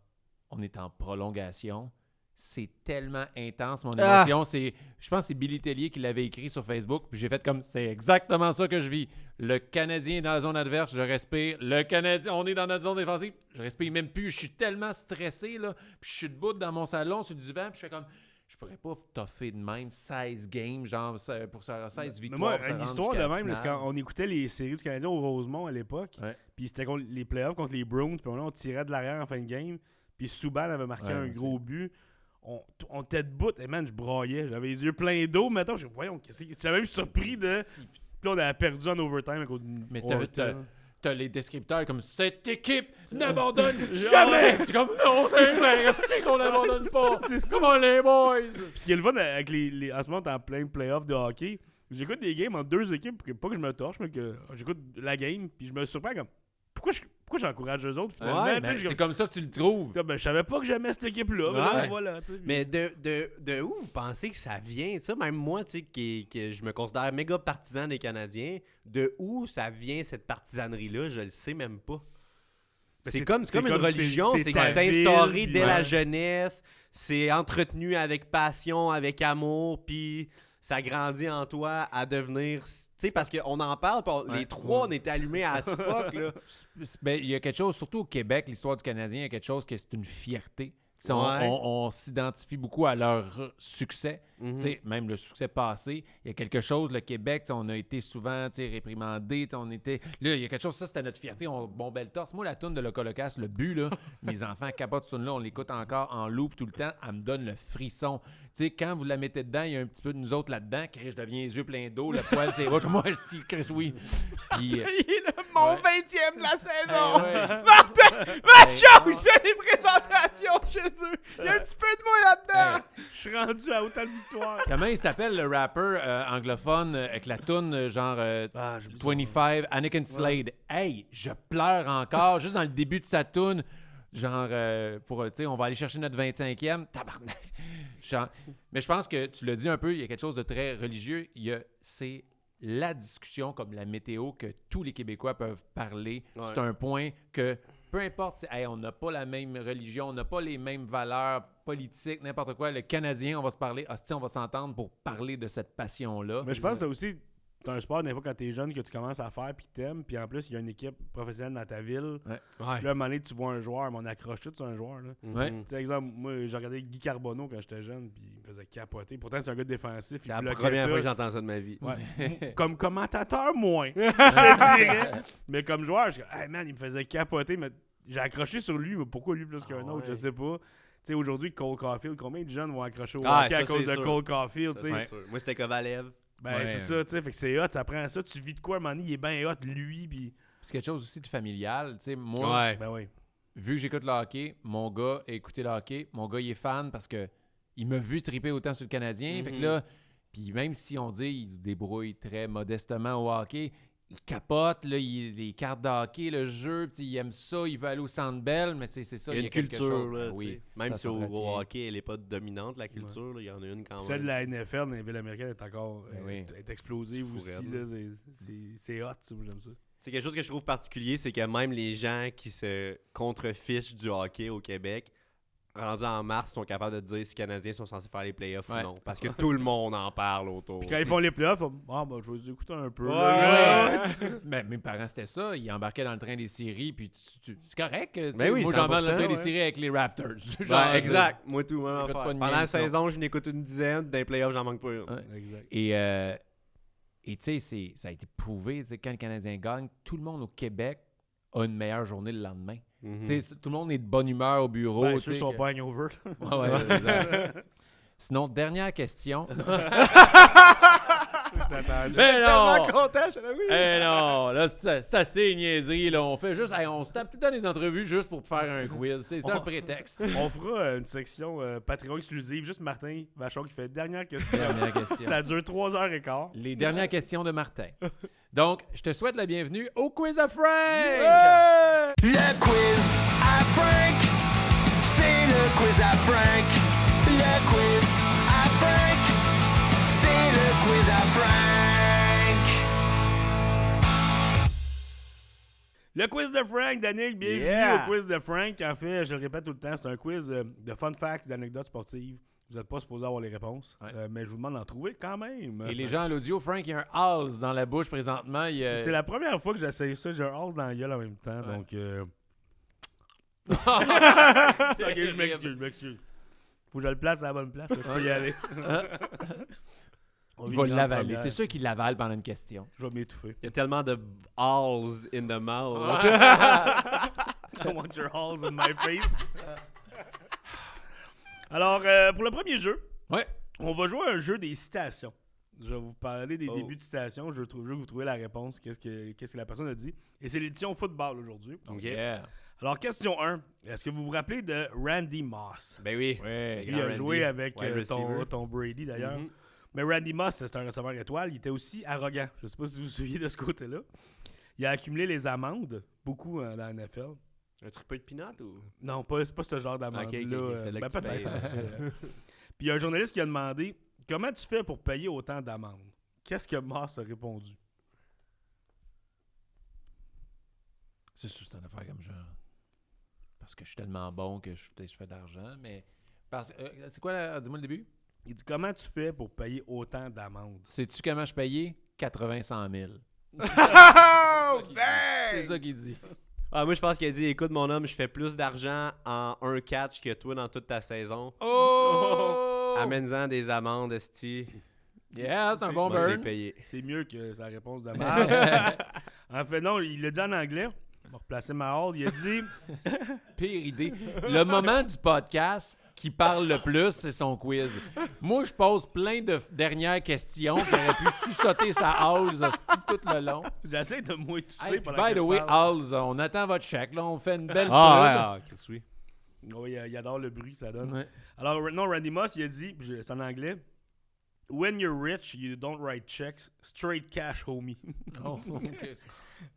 on est en prolongation, c'est tellement intense, mon émotion. Je pense que c'est Billy Tellier qui l'avait écrit sur Facebook, puis j'ai fait comme, c'est exactement ça que je vis. Le Canadien est dans la zone adverse, je respire. Le Canadien, on est dans notre zone défensive, je respire même plus. Je suis tellement stressé, là, puis je suis debout dans mon salon sur du divan, puis je fais comme... Je pourrais pas toffer de même 16 games, genre pour 16 victoires. Mais moi, pour se une rendre histoire de jusqu'à la même, là, c'est finale. quand on écoutait les séries du Canadien au Rosemont à l'époque, Ouais. puis c'était contre les playoffs contre les Browns, puis on tirait de l'arrière en fin de game, puis Subban avait marqué Ouais, un ouais, gros but. On était debout, et man, je broyais. J'avais les yeux pleins d'eau, mais attends, voyons, j'étais même surpris de... Puis là, on avait perdu en overtime à cause d'une... Mais overtime. t'as les descripteurs comme cette équipe n'abandonne jamais. Tu es comme non, c'est vrai, c'est qu'on n'abandonne pas. C'est comment les boys. Puis ce qui est le fun avec en ce moment, t'es en plein playoff de hockey. J'écoute des games entre deux équipes, pas que je me torche, mais que j'écoute la game, puis je me surprends comme pourquoi j'encourage eux autres finalement. Ouais, Tu sais, mais je c'est comme ça que tu le trouves. ben, je savais pas que j'aimais cette équipe-là. Mais Ouais. là, voilà, tu sais. Mais de où vous pensez que ça vient? Ça, même moi, tu sais, que je me considère méga partisan des Canadiens, de où ça vient cette partisanerie-là, je le sais même pas. Ben, C'est comme une religion, c'est ta instauré ville, dès puis la ouais. jeunesse, c'est entretenu avec passion, avec amour, puis ça grandit en toi à devenir... Tu sais, parce qu'on en parle, puis Ouais. les trois, on était allumés à ce fuck, là. Ben, il y a quelque chose, surtout au Québec, l'histoire du Canadien, il y a quelque chose que c'est une fierté. Tu sais, Ouais. on s'identifie beaucoup à leur succès, Mhm. tu sais, même le succès passé. Il y a quelque chose, le Québec, tu sais, on a été souvent tu sais, réprimandés. Tu sais, on était... Là, il y a quelque chose, ça, c'était notre fierté. On bombait le torse. Moi, la toune de Locolocasse, le but, là, mes enfants capotent cette toune-là, on l'écoute encore en loop tout le temps. Elle me donne le frisson. Tu sais, quand vous la mettez dedans, il y a un petit peu de nous autres là-dedans. Chris, je deviens les yeux pleins d'eau, le poil, c'est rouge. Moi, si, Chris, oui. Puis, Mon Ouais. 20e de la saison! ouais. Macho, il fait des présentations chez eux! Il y a un petit peu de moi là-dedans! Je suis rendu à autant de victoires. Comment il s'appelle le rapper anglophone avec la toune genre j'oublie son nom. 25, Anakin Slade? Hey, je pleure encore juste dans le début de sa toune. Genre, pour, tu sais, on va aller chercher notre 25e. Tabarnak! Mais je pense que tu l'as dit un peu, il y a quelque chose de très religieux. C'est la discussion comme la météo que tous les Québécois peuvent parler. Ouais. C'est un point que, peu importe, hey, on n'a pas la même religion, on n'a pas les mêmes valeurs politiques, n'importe quoi. Le Canadien, on va se parler, on va s'entendre pour parler de cette passion-là. Mais je pense que ça aussi, c'est un sport, des fois, quand t'es jeune, que tu commences à faire, puis t'aimes, puis en plus, il y a une équipe professionnelle dans ta ville. Ouais. Là, à un moment donné, tu vois un joueur, mais on accroche tout sur un joueur. Là. Ouais. Mhm. Tu sais, exemple, moi, j'ai regardé Guy Carbonneau quand j'étais jeune, puis il me faisait capoter. Pourtant, c'est un gars défensif. C'est il la bloquait première tout. fois que j'entends ça de ma vie. Ouais. Comme commentateur, moins. Je te dirais. Mais comme joueur, je suis comme, hey man, il me faisait capoter. Mais j'ai accroché sur lui, mais pourquoi lui plus qu'un autre, ouais. je sais pas. Tu sais, aujourd'hui, Cole Caulfield, combien de jeunes vont accrocher au Ah, hockey à ça, cause c'est de sûr. Cole Caulfield, Ça, tu sais? c'est sûr. Moi, c'était Kovalev. Ben, Ouais. c'est ça, tu sais. Fait que c'est hot, ça prend ça. Tu vis de quoi, à un moment donné, il est bien hot, lui, puis. C'est quelque chose aussi de familial. Tu sais, moi, Ouais. Ben oui. vu que j'écoute le hockey, mon gars a écouté le hockey. Mon gars, il est fan parce que il m'a vu triper autant sur le Canadien. Fait que là, puis même si on dit il se débrouille très modestement au hockey, il capote, là, les cartes de hockey, le jeu, puis il aime ça, il veut aller au Centre Bell, mais c'est ça, Il y a une quelque culture, chose. là, Ah tu oui, sais. Même ça si au s'entretient. hockey, elle n'est pas dominante, la culture, là, il y en a une quand Celle même. de la NFL dans les villes américaines est encore Ben oui. est explosive C'est fou aussi. raide, Là, c'est hot, ça, moi, j'aime ça. C'est quelque chose que je trouve particulier, c'est que même les gens qui se contrefichent du hockey au Québec, rendus en mars, sont capables de dire si les Canadiens sont censés faire les playoffs Ouais. ou non. Parce que tout le monde en parle autour. Puis quand ils font les playoffs, je vais les écouter un peu. Ouais, là. Mais mes parents, c'était ça. Ils embarquaient dans le train des séries, puis c'est correct. Tu sais, Ben oui, moi, j'embarque dans le train 100%, des ouais. séries avec les Raptors. Ouais, exact. Moi, tout, même j'écoute affaire. pas de Pendant game, la sinon. saison, je n'écoute une dizaine. Dans les playoffs, j'en manque pas une. Ouais. Exact. Et tu sais, ça a été prouvé. Tu sais, quand le Canadien gagne, tout le monde au Québec a une meilleure journée le lendemain. Mhm. Tu sais, tout le monde est de bonne humeur au bureau. Ben, tu ceux sais, qui sont que- pas hangover. Ouais, ouais, exact. Sinon, dernière question. Ben non! content, je savais, oui. Eh non, là, c'est assez niaiserie. Là. On fait juste, hey, on se tape tout le temps des entrevues juste pour faire un quiz. C'est ça le prétexte. On fera une section Patreon exclusive. Juste Martin Vachon qui fait dernière question. Dernière question. Ça dure 3h15. Les dernières questions de Martin. Donc, je te souhaite la bienvenue au Quiz à Frank! Le quiz à Frank, c'est le quiz à Frank. Le quiz à Frank, c'est le quiz à Frank. Le quiz de Frank, Danick, bienvenue Yeah. au quiz de Frank. En fait, je le répète tout le temps, c'est un quiz de fun facts, d'anecdotes sportives. Vous n'êtes pas supposé avoir les réponses, Ouais. mais je vous demande d'en trouver quand même. Et les gens à l'audio, Frank, il y a un Hals dans la bouche présentement. C'est la première fois que j'essaye ça, j'ai un hors dans la gueule en même temps, Ouais. donc... Ok, je m'excuse. Faut que je le place à la bonne place, là, je peux y aller. On Il vit va une grande l'avaler. première. C'est sûr qu'il l'avale pendant une question. Je vais m'étouffer. Il y a tellement de balls in the mouth. I want your balls in my face. Alors, pour le premier jeu, Ouais. on va jouer à un jeu des citations. Je vais vous parler des Oh. débuts de citations. Je veux que vous trouviez la réponse. Qu'est-ce que la personne a dit. Et c'est l'édition football aujourd'hui. Ok. Yeah. Alors, question 1. Est-ce que vous vous rappelez de Randy Moss? Ben oui. Ouais. Il a Randy, joué avec wide receiver. ton Brady, d'ailleurs. Mhm. Mais Randy Moss, c'est un receveur étoile. Il était aussi arrogant. Je ne sais pas si vous vous souvenez de ce côté-là. Il a accumulé les amendes, beaucoup dans la NFL. Un triple de pinot ou? Non, c'est pas ce genre d'amende-là. Ok, c'est là Ben, que tu peut-être. payes. en fait. Puis il y a un journaliste qui a demandé « Comment tu fais pour payer autant d'amendes? » Qu'est-ce que Moss a répondu? C'est sûr, c'est une affaire comme genre. Parce que je suis tellement bon que je fais de l'argent, mais. C'est quoi, dis-moi le début? Il dit « Comment tu fais pour payer autant d'amendes? Sais-tu comment je payais? 80-100 000. Oh, C'est ça qu'il dit. Ah, moi, je pense qu'il a dit écoute, mon homme, je fais plus d'argent en un catch que toi dans toute ta saison. Oh! Amène-en des amendes, esti. Yeah, c'est un bon Moi, je l'ai burn. payé. C'est mieux que sa réponse de merde. En fait, non, il l'a dit en anglais. On va replacer ma horde. Il a dit Pire idée. Le moment du podcast qui parle le plus, c'est son quiz. Moi, je pose plein de dernières questions qui auraient pu sussauter sa hause tout le long. J'essaie de moins tousser Hey, puis pendant by que the je way, parle. Halls, on attend votre chèque. Là, on fait une belle Chris, oui. Oui, il adore le bruit que ça donne. Ouais. Alors, non, Randy Moss, il a dit, c'est en anglais, « When you're rich, you don't write checks, straight cash, homie. Oh, ok. »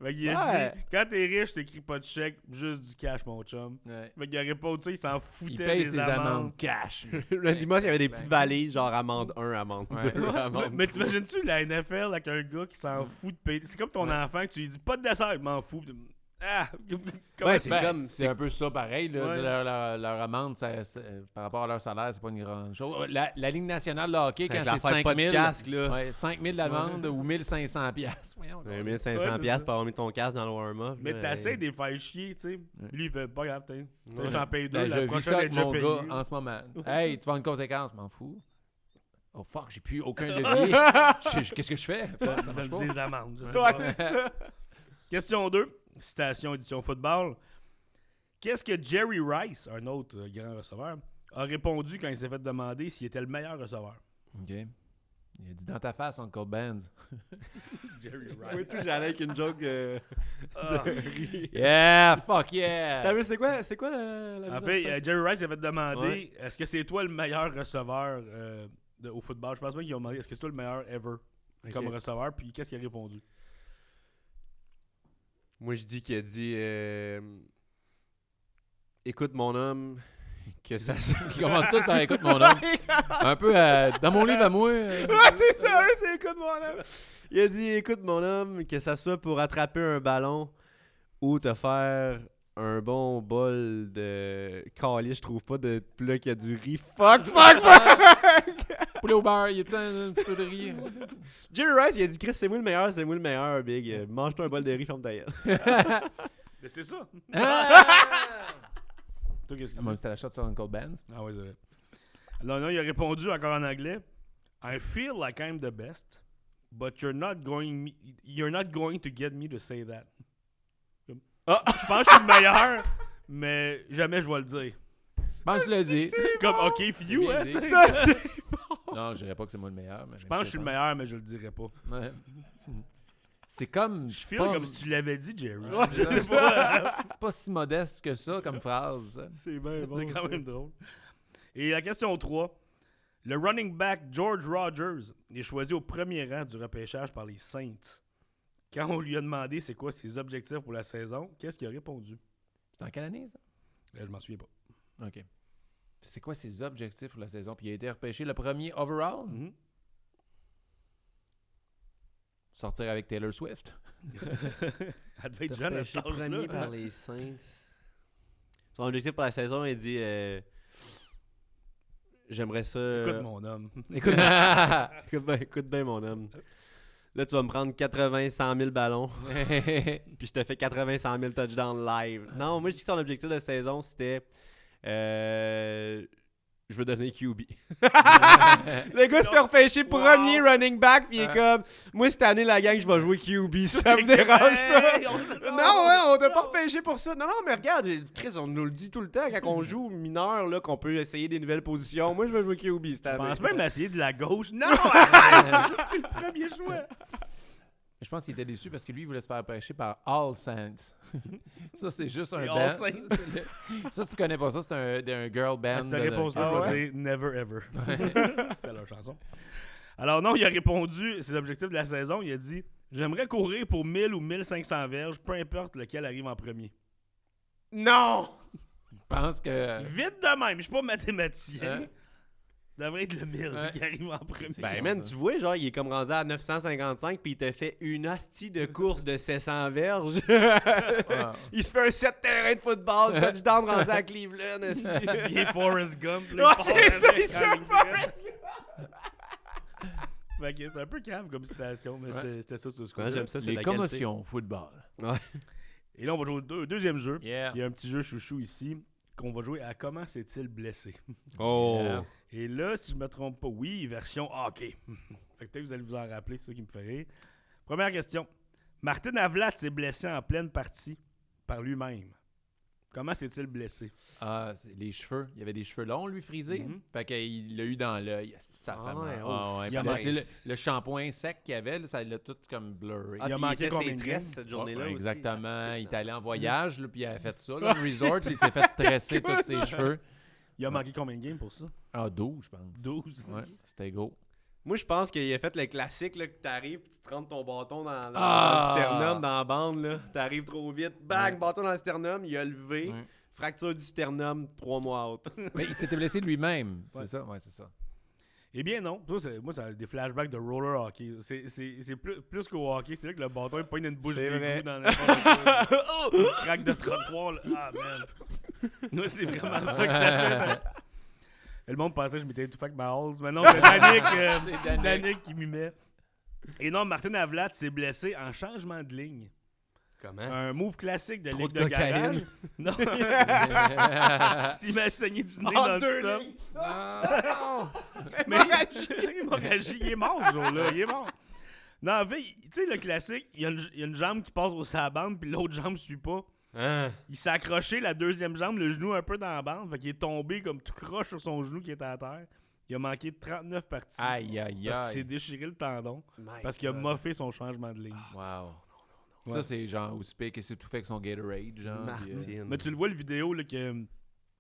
Fait qu'il a dit, « Quand t'es riche, t'écris pas de chèque, juste du cash, mon chum. Ouais. » Fait qu'il a répondu ça, il s'en Il foutait paye des ses amendes cash. Randy Moss, il y avait des petites valises, genre amende 1, amende 2, Ouais. amende Mais t'imagines-tu la NFL avec un gars qui s'en fout de payer? C'est comme ton enfant que tu lui dis pas de dessert, il m'en fout. Ah! Ouais, c'est Ben, comme. c'est un peu ça pareil. Là. Ouais. Leur amende, par rapport à leur salaire, c'est pas une grande chose. La Ligue nationale de hockey, quand Avec c'est l'affaire 5 pas de 000, casque, là. ouais, 5 000 d'amende ou 1 500 piastres. Voyons, 1500$ Ouais, c'est piastres ça. pour avoir mis ton casque dans le warm-up. Mais là, t'essaies de les faire chier, tu sais. Lui, il fait pas grave, t'es. Ouais. Je t'en paye deux, Ben, la je vis prochaine ça est avec déjà mon payée. gars en ce moment. Hey, tu vas avoir une conséquence, m'en fous. Oh fuck, j'ai plus aucun levier. Qu'est-ce que je fais? Ça marche Donne pas. des amendes. je sais Ouais, pas. c'est ça. Question 2, citation édition football. Qu'est-ce que Jerry Rice, un autre grand receveur, a répondu quand il s'est fait demander s'il était le meilleur receveur? OK. Il a dit dans ta face, Uncle Benz. Jerry Moi, Rice. tout, j'allais avec une joke. Ah. Yeah, fuck yeah! T'as vu, c'est quoi la En fait, Jerry Rice s'est fait demander Ouais. est-ce que c'est toi le meilleur receveur au football? Je pense pas qu'ils ont demandé est-ce que c'est toi le meilleur ever Ok. comme receveur? Puis qu'est-ce qu'il a répondu? Moi, je dis qu'il a dit écoute, mon homme, que ça. Qui commence tout par écoute mon homme. Un peu dans mon livre à moi. Ouais, c'est ça, ouais, c'est écoute, mon homme. Il a dit écoute, mon homme, que ça soit pour attraper un ballon ou te faire un bon bol de calice, je trouve pas de plat qui a du riz. Fuck! Poulet au beurre, il est plein d'un petit peu de riz. Jerry Rice, il a dit Chris, c'est moi le meilleur, Big. Mange-toi un bol de riz, ferme ta gueule. Mais c'est ça. Ah! Toi, qu'est-ce que tu Moi, dis? c'était la shot sur Uncle Benz. Ah oui, c'est vrai. Alors là, il a répondu encore en anglais. I feel like I'm the best, but you're not going to get me to say that. Ah! Je pense que je suis le meilleur, mais jamais je vais le dire. Je pense que tu l'as dit. Comme OK, few, Bien hein, dit. tu sais. Ça, c'est- Non, je dirais pas que c'est moi le meilleur. Mais Je pense que je suis le meilleur, mais je le dirais pas. Ouais. C'est comme. Je feel pas- comme si tu l'avais dit, Jerry. Ouais, je sais pas. C'est pas si modeste que ça comme phrase. ça. c'est bien bon. C'est quand ça. même drôle. Et la question 3. Le running back George Rogers est choisi au premier rang du repêchage par les Saints. Quand on lui a demandé c'est quoi ses objectifs pour la saison, qu'est-ce qu'il a répondu? C'est en quelle année, ça? Je m'en souviens pas. OK. C'est quoi ses objectifs pour la saison? Puis il a été repêché le premier overall? Mhm. Sortir avec Taylor Swift. Elle devait être jeune à cet Repêché premier âge-là. par les Saints. Son objectif pour la saison, il dit j'aimerais ça. Écoute, mon homme. Écoute, Écoute bien, mon homme. Là, tu vas me prendre 80-100 000 ballons, puis je te fais 80-100 000 touchdowns live. Non, moi, je dis que son objectif de saison, c'était je veux devenir QB. Le gars se fait repêcher premier running back, puis il est comme moi, cette année, la gang, je vais jouer QB. Ça me dérange pas. Non, ouais, on t'a pas repêché pour ça. Non, mais regarde, Chris, on nous le dit tout le temps quand on joue mineur, là, qu'on peut essayer des nouvelles positions. Moi, je veux jouer QB cette Je année. pense même d'essayer de la gauche. Non! Arrête! Le premier choix. je pense qu'il était déçu parce que lui, il voulait se faire repêcher par All Saints. Ça, c'est juste un Les band. All Saints. Ça, si tu connais pas ça, c'est un girl band. À cette réponse-là, Ah je ouais? vais dire Never Ever. C'était leur chanson. Alors non, il a répondu ses objectifs de la saison. Il a dit j'aimerais courir pour 1000 ou 1500 verges, peu importe lequel arrive en premier. Non! Je pense que... Vite de même, je suis pas mathématicien. Hein? Ça devrait être le 1000 Ouais. qui arrive en premier. Ben, man, tu vois, genre, il est comme rendu à 955, puis il t'a fait une hostie de course de 700 verges. Wow. Il se fait un 7 terrain de football, touchdown rendu à Cleveland, hostie. Bien Forrest Gump. Ouais, Là, il part c'est ça, avec il se en fait ligne droite. Fait que c'est un peu cave comme citation, mais c'était ça tout ce qu'on Ouais, j'aime ça, c'est Les la commotions au football. Et là, on va jouer au deuxième jeu. Yeah. Il y a un petit jeu chouchou ici qu'on va jouer à comment s'est-il blessé. Oh! Yeah. Et là, si je me trompe pas, oui, version hockey. Fait que peut-être vous allez vous en rappeler, c'est ça qui me fait rire. Première question. Martin Havlat s'est blessé en pleine partie par lui-même. Comment s'est-il blessé? Ah, c'est les cheveux. Il y avait des cheveux longs, lui, frisés. Mhm. Fait qu'il l'a eu dans l'œil. Ça Ah fait mal. ouais, Ah ouais. Il a Puis là, manqué. tu sais, le shampoing sec qu'il avait, là, ça l'a tout comme blurry. Ah, Il a puis manqué était combien ses de tresses games? cette journée-là Ouais, aussi. exactement. Il est allé en voyage, là, puis il a fait ça, là, le resort. Puis il s'est fait tresser tous ses cheveux. Il a manqué combien de games pour ça? Ah, 12, je pense. 12. Ouais, c'était gros. Moi, je pense qu'il a fait le classique, là, que t'arrives, puis tu te rentres ton bâton dans Ah! le sternum, dans la bande, là. T'arrives trop vite, bang, Ouais. bâton dans le sternum, il a levé, Ouais. fracture du sternum, 3 mois out. Mais il s'était blessé lui-même. Ouais. C'est ça? Ouais, c'est ça. Eh bien non. Moi, c'est des flashbacks de roller hockey. C'est plus qu'au hockey. C'est là que le bâton, il pogne une bouche C'est vrai. d'égout dans n'importe une craque de trottoir. Là. Ah, man. Moi, c'est vraiment ça que ça fait. Et le monde pensait que je m'étais étouffé avec ma hose. Mais non, c'est Danick, Danick qui m'y met. Et non, Martin Havlat s'est blessé en changement de ligne. Comment? Un move classique de Trop ligue de de cocaïne. garage. Non. S'il m'a saigné du nez dans le stop. Mais hémorragie, il est mort ce jour-là, il est mort. Non, en fait, tu sais, le classique, il y a une jambe qui passe au sa bande, puis l'autre jambe suit pas. Hein? Il s'est accroché la deuxième jambe, le genou un peu dans la bande, fait qu'il est tombé comme tout croche sur son genou qui était à terre. Il a manqué 39 parties. Aïe, aïe, Parce qu'il s'est aïe. déchiré le tendon, parce qu'il a moffé son changement de ligne. Wow. Ouais. Ça, c'est genre aussi pire que c'est tout fait avec son Gatorade, genre. Martin. Mais tu le vois, le vidéo, là, que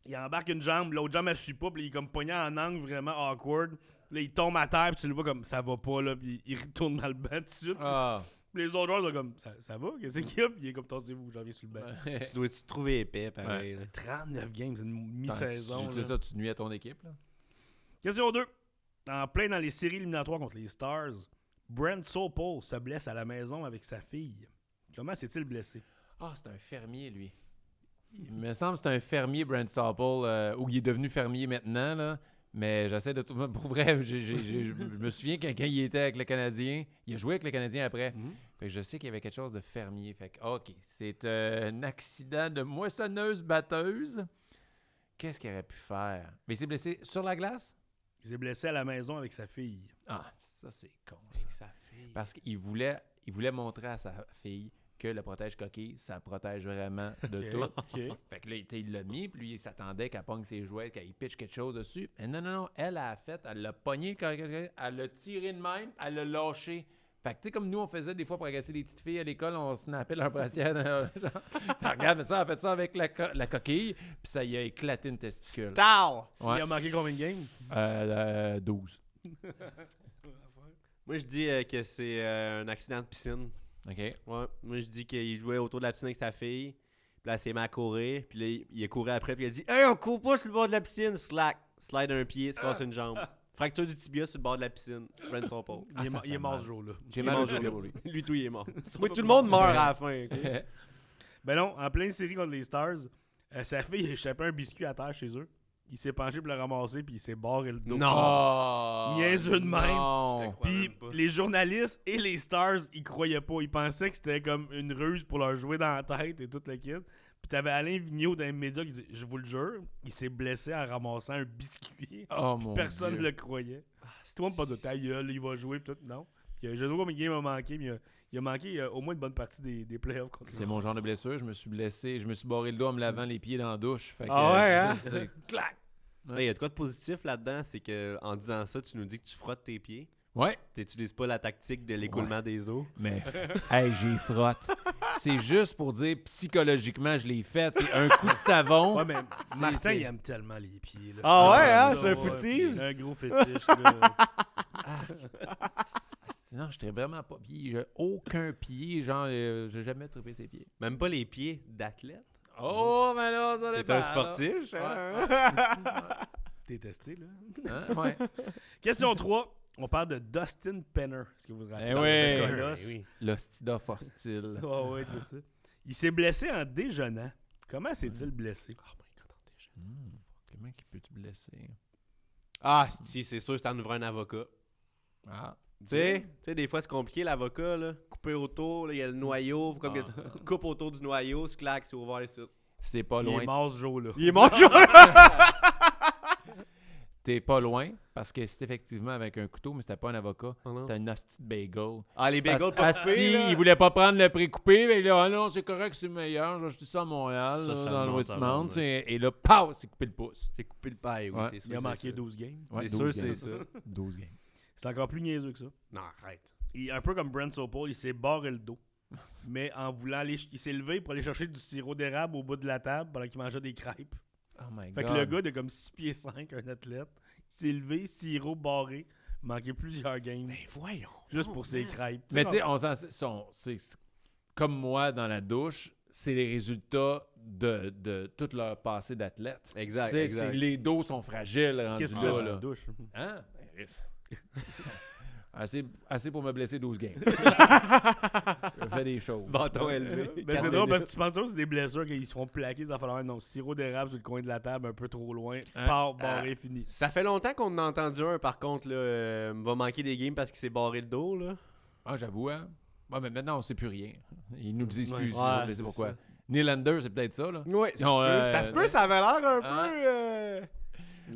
il embarque une jambe, l'autre jambe elle suit pas, puis il est comme pogné en angle vraiment awkward. Là, il tombe à terre, puis tu le vois comme ça va pas, là, puis il retourne dans le banc tout de suite. Ah. Puis les autres joueurs sont comme ça va, qu'est-ce qu'il y a? Puis il est comme tassez-vous, j'en viens sur le banc. Tu dois-tu te trouver épais, pareil. là? 39 games, c'est une mi-saison. Tu là. sais ça, tu nuis à ton équipe, là? Question 2. En plein dans les séries éliminatoires contre les Stars, Brent Sopel se blesse à la maison avec sa fille. Comment s'est-il blessé? Ah, c'est un fermier, lui. Il me semble que c'est un fermier, Brent Sopel, ou il est devenu fermier maintenant, là. Mais j'essaie de trouver. Pour vrai, je me souviens quand il était avec le Canadien, il a joué avec le Canadien après. Fait que je sais qu'il y avait quelque chose de fermier. Fait que, OK, c'est un accident de moissonneuse-batteuse. Qu'est-ce qu'il aurait pu faire? Mais il s'est blessé sur la glace? Il s'est blessé à la maison avec sa fille. Ah, ça, c'est con, ça. Parce qu'il voulait montrer à sa fille que le protège-coquille, ça protège vraiment de tout. OK. Fait que là, il l'a mis, puis lui, il s'attendait qu'elle pogne ses jouets, qu'elle pitche quelque chose dessus. Mais non, elle l'a pogné, elle l'a tiré de même, elle l'a lâché. Fait que, tu sais, comme nous, on faisait des fois pour agacer les petites filles à l'école, on snappait leur brassière. Regarde, mais ça, elle a fait ça avec la coquille, puis ça y a éclaté une testicule. Tao! Ouais. Il a manqué combien de games? 12. Moi, je dis que c'est un accident de piscine. OK. Ouais. Moi, je dis qu'il jouait autour de la piscine avec sa fille. Puis là, elle s'est mis à courir. Puis là, il a couru après. Puis il a dit hey, on court pas sur le bord de la piscine. Slack. Slide un pied, se casse une jambe. Fracture du tibia sur le bord de la piscine. Brent Sopel. Il est mort ce jour-là. J'ai Il mal est au mort, tibia pour lui. Lui, tout, il est mort. Moi, tout le monde meurt à la fin. ok? Ben non, en pleine série contre les Stars, sa fille a échappé un biscuit à terre chez eux. Il s'est penché pour le ramasser, puis il s'est barré le dos. Non! Niaiseux de même. Non! Puis même pas. les journalistes et les Stars, ils croyaient pas. Ils pensaient que c'était comme une ruse pour leur jouer dans la tête et tout le kit. Puis t'avais Alain Vigneault dans les médias qui disait « Je vous le jure, il s'est blessé en ramassant un biscuit. Oh mon Personne ne Dieu. le croyait. Tout le monde pas de ta gueule, il va jouer, puis tout. Non. Puis je sais pas combien de games a manqué, mais il a manqué au moins une bonne partie des playoffs contre C'est mon genre de blessure. Je me suis blessé. Je me suis barré le dos en me lavant les pieds dans la douche. Fait que, Ah ouais, hein? c'est clac! Il y a de quoi de positif là-dedans, c'est que en disant ça, tu nous dis que tu frottes tes pieds. Ouais. T'utilises pas la tactique de l'écoulement des eaux. Mais, hey, j'y frotte. C'est juste pour dire psychologiquement, je l'ai fait. C'est un coup de savon. Ouais, mais Martin, c'est- il aime tellement les pieds. Là. Ah ouais, hein? Ça, C'est un ouais, footise? puis un gros fétiche. là. Non, je n'étais vraiment pas pied. J'ai aucun pied. Genre, j'ai jamais trippé ses pieds. Même pas les pieds d'athlète. Oh, mais là, ça T'es dépend. un sportif, hein? T'es testé, là. Hein? Ouais. Question 3. On parle de Dustin Penner. Est-ce que vous vous rappelez? Eh Dans oui. ce colosse. oui. L'ostida hostile. Ouais, ouais, c'est ça. Il s'est blessé en déjeunant. Comment s'est-il blessé? Comment qui peut te blesser? Ah, si, c'est sûr, c'est en ouvrant un avocat. Ah. Tu sais, des fois, c'est compliqué, l'avocat, là. Couper autour, là, il y a le noyau. Faut comme que tu coupes autour du noyau, c'est clac, c'est ouvert ici. C'est pas Il loin. est mort ce jour-là. Il est mort, T'es pas loin, parce que c'est effectivement avec un couteau, mais c'était pas un avocat. Oh non. T'as une hostie de bagel. Ah, les bagels Parce- pas Asti, coupés, là. il voulait pas prendre le pré-coupé, mais là, ah non, c'est correct, c'est meilleur. J'ai acheté ça à Montréal, Ça, là, ça dans le remonte, Westmount. ça remonte, Et là, pow, c'est coupé le pouce. C'est couper le paille, oui, Ouais. c'est sûr. Il a c'est manqué ça. 12 games. Ouais, C'est 12 sûr, games. c'est ça. 12 games. C'est encore plus niaiseux que ça. Non, arrête. Et un peu comme Brent Sopel, il s'est barré le dos. Mais en voulant aller... Il s'est levé pour aller chercher du sirop d'érable au bout de la table pendant qu'il mangeait des crêpes. Oh my Fait God. que le gars de comme 6 pieds 5, un athlète, il s'est levé, sirop barré, manqué plusieurs games. Mais voyons. Juste pour ses crêpes. Mais tu sais, c'est comme moi dans la douche, c'est les résultats de tout leur passé d'athlète. Exact, Tu sais, exact. les dos sont fragiles rendus Qu'est-ce que tu fais là. dans la là. douche? Hein? Assez pour me blesser 12 games. Je fais des choses. Bâton élevé. Ben, c'est drôle parce que tu penses toujours que c'est des blessures qu'ils se font plaquer. Ça va falloir non, sirop d'érable sur le coin de la table un peu trop loin. Barré, fini. Ça fait longtemps qu'on en a entendu un, par contre, là, va manquer des games parce qu'il s'est barré le dos, là. Ah, j'avoue, hein. Ouais, mais maintenant, on sait plus rien. Ils nous disent plus. Ouais, Je sais pourquoi. Nylander, c'est peut-être ça, là. Ouais, ça se peut, ouais. ça avait l'air un Hein? peu...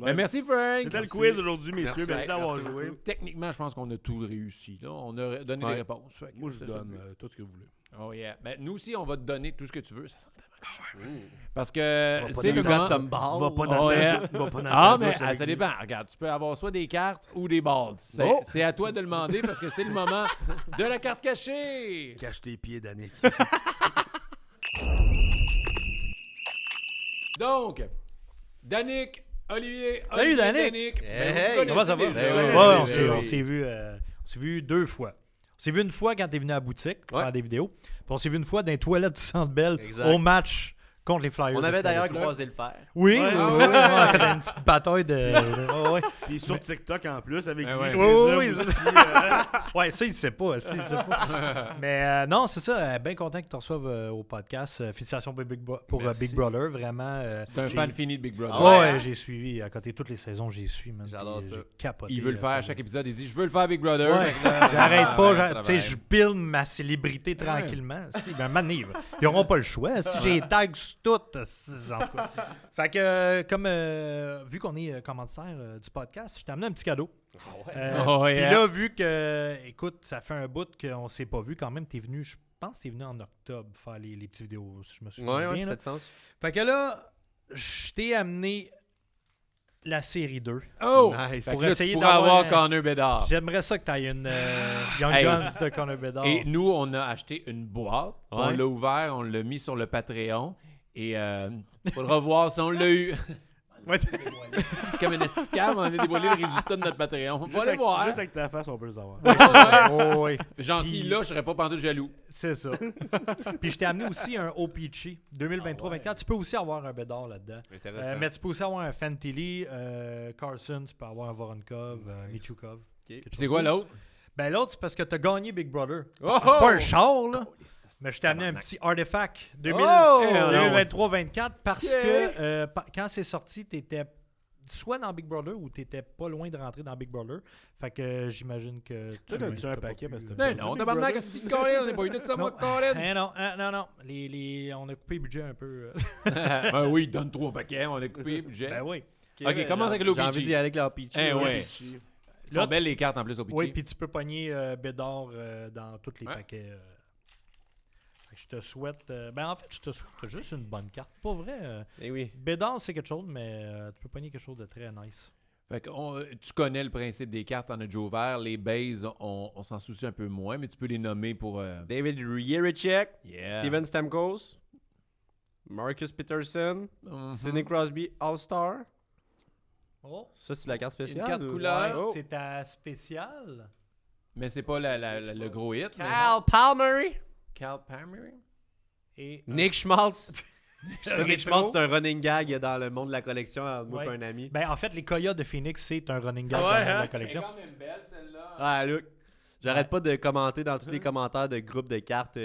Mais merci, Frank. C'était le quiz aujourd'hui, messieurs. Merci d'avoir merci joué. beaucoup. Techniquement, je pense qu'on a tout réussi. Là. On a donné des réponses. Fait que Moi, je c'est vous ça. donne tout ce que vous voulez. Oh yeah. Ben, nous aussi, on va te donner tout ce que tu veux. Ça sent tellement cher. Parce que Va pas c'est dans le le moment... some balls. Va pas dans Oh, sa- yeah. va pas dans Ah, sa mais bouche avec ça lui. dépend. Regarde, tu peux avoir soit des cartes ou des balls. C'est à toi de le demander parce que c'est le moment de la carte cachée. Cache tes pieds, Danick. Donc, Danick, Olivier, Salut, Olivier, Danick. Hey, vous Comment ça va? connaissez Ben déjà. oui, Ouais, oui, on oui. s'est vu 2 fois. On s'est vu une fois quand t'es venu à la boutique pour Ouais. faire des vidéos. Puis on s'est vu une fois dans les toilettes du Centre Bell Exact. au match contre les Flyers. On de avait d'ailleurs Philadelphie. croisé le fer. Oui, Ouais. oui, oui, on a fait une petite bataille de... ouais. Puis sur TikTok en plus, avec Ben lui, ouais. je Oui, présume oui, aussi, Ouais, ça, il sait pas. Ça, il sait pas. Mais non, c'est ça. Bien content que tu reçoives au podcast. Félicitations pour Merci. Big Brother. Vraiment. C'est un fan fini de Big Brother. Ah Ouais, ouais, hein? j'ai suivi. À côté de toutes les saisons, j'ai suivi. man. J'adore Puis ça. j'ai capoté. Il veut le là, faire ça à chaque épisode. Il dit je veux le faire Big Brother. Ouais, Fait que là, j'arrête pas, à tu sais, travers. je build ma célébrité tranquillement. Si, ben, maintenant, ils n'auront pas le choix. Si j'ai les tags sur toutes, en tout cas. Fait que, comme vu qu'on est commanditaire du podcast, je t'ai amené un petit cadeau. Oh, Puis yeah. là, vu que, écoute, ça fait un bout qu'on s'est pas vu quand même, t'es venu, je pense que t'es venu en octobre faire les petites vidéos, si je me souviens Ouais, bien. ça là. fait de sens. Fait que là, je t'ai amené la série 2. Oh! Nice. Fait Pour que là, essayer tu pourras d'avoir avoir Connor Bedard. J'aimerais ça que t'ailles une Young Hey. Guns de Connor Bedard. Et nous, on a acheté une boîte. On Ouais. l'a ouvert, on l'a mis sur le Patreon. Et faudra voir si on l'a eu. Ouais. Comme un esticable, on a dévoilé le résultat de notre Patreon. On va aller voir. Juste avec ta face, on peut le savoir. Oh, oui. Genre, Puis- si là, je serais pas pantoute jaloux. C'est ça. Puis je t'ai amené aussi un OPC 2023-24. Tu peux aussi avoir un Bédard là-dedans. Intéressant. Mais tu peux aussi avoir un Fantilli, Carson, tu peux avoir un Voronkov, Michukov. Puis c'est quoi l'autre? Ben l'autre, c'est parce que tu as gagné Big Brother. Oh, C'est pas oh! un char, là. Mais je t'ai amené un petit artefact Oh! 2023-24 parce que quand c'est sorti, tu étais soit dans Big Brother ou tu étais pas loin de rentrer dans Big Brother. Fait que j'imagine que Toi, t'as-tu t'as un pas paquet pu, parce que t'as Ben pas non, vu t'as pas Big de Brother? que c'est Colin, on n'est pas eu de ça, moi, Colin. non. On a coupé le budget un peu. Ben oui, donne 3 paquets, on a coupé le budget. Ben oui. Ok, commence avec l'OPG. J'ai envie d'y aller avec l'OPG. Eh ouais. Puis- Ils sont Là, belles les cartes en plus au Oui, puis tu peux pogner Bédard dans tous les Ouais. paquets. Fait que je te souhaite. Ben en fait, je te souhaite juste une bonne carte. Pas vrai. Eh oui. Bédard, c'est quelque chose, mais tu peux pogner quelque chose de très nice. Fait que tu connais le principe des cartes en a déjà ouvert. Les bases, on s'en soucie un peu moins, mais tu peux les nommer pour. David Jiricek, Yeah. Steven Stamkos, Marcus Peterson, Mhm. Sidney Crosby All-Star. Oh, Ça, c'est la carte spéciale. Une carte ou- couleur. Oh. c'est ta spéciale. Mais c'est pas le gros hit. mais- Cal Palmieri. Cal Palmieri. Et Nick Schmaltz. un Nick rétro. Schmaltz, c'est un running gag dans le monde de la collection entre moi Ouais. et un ami. Ben en fait, les Coyotes de Phoenix, c'est un running gag Ouais, dans hein? la collection. quand même belle celle-là. Ah, look. J'arrête pas de commenter dans tous les commentaires de groupes de cartes.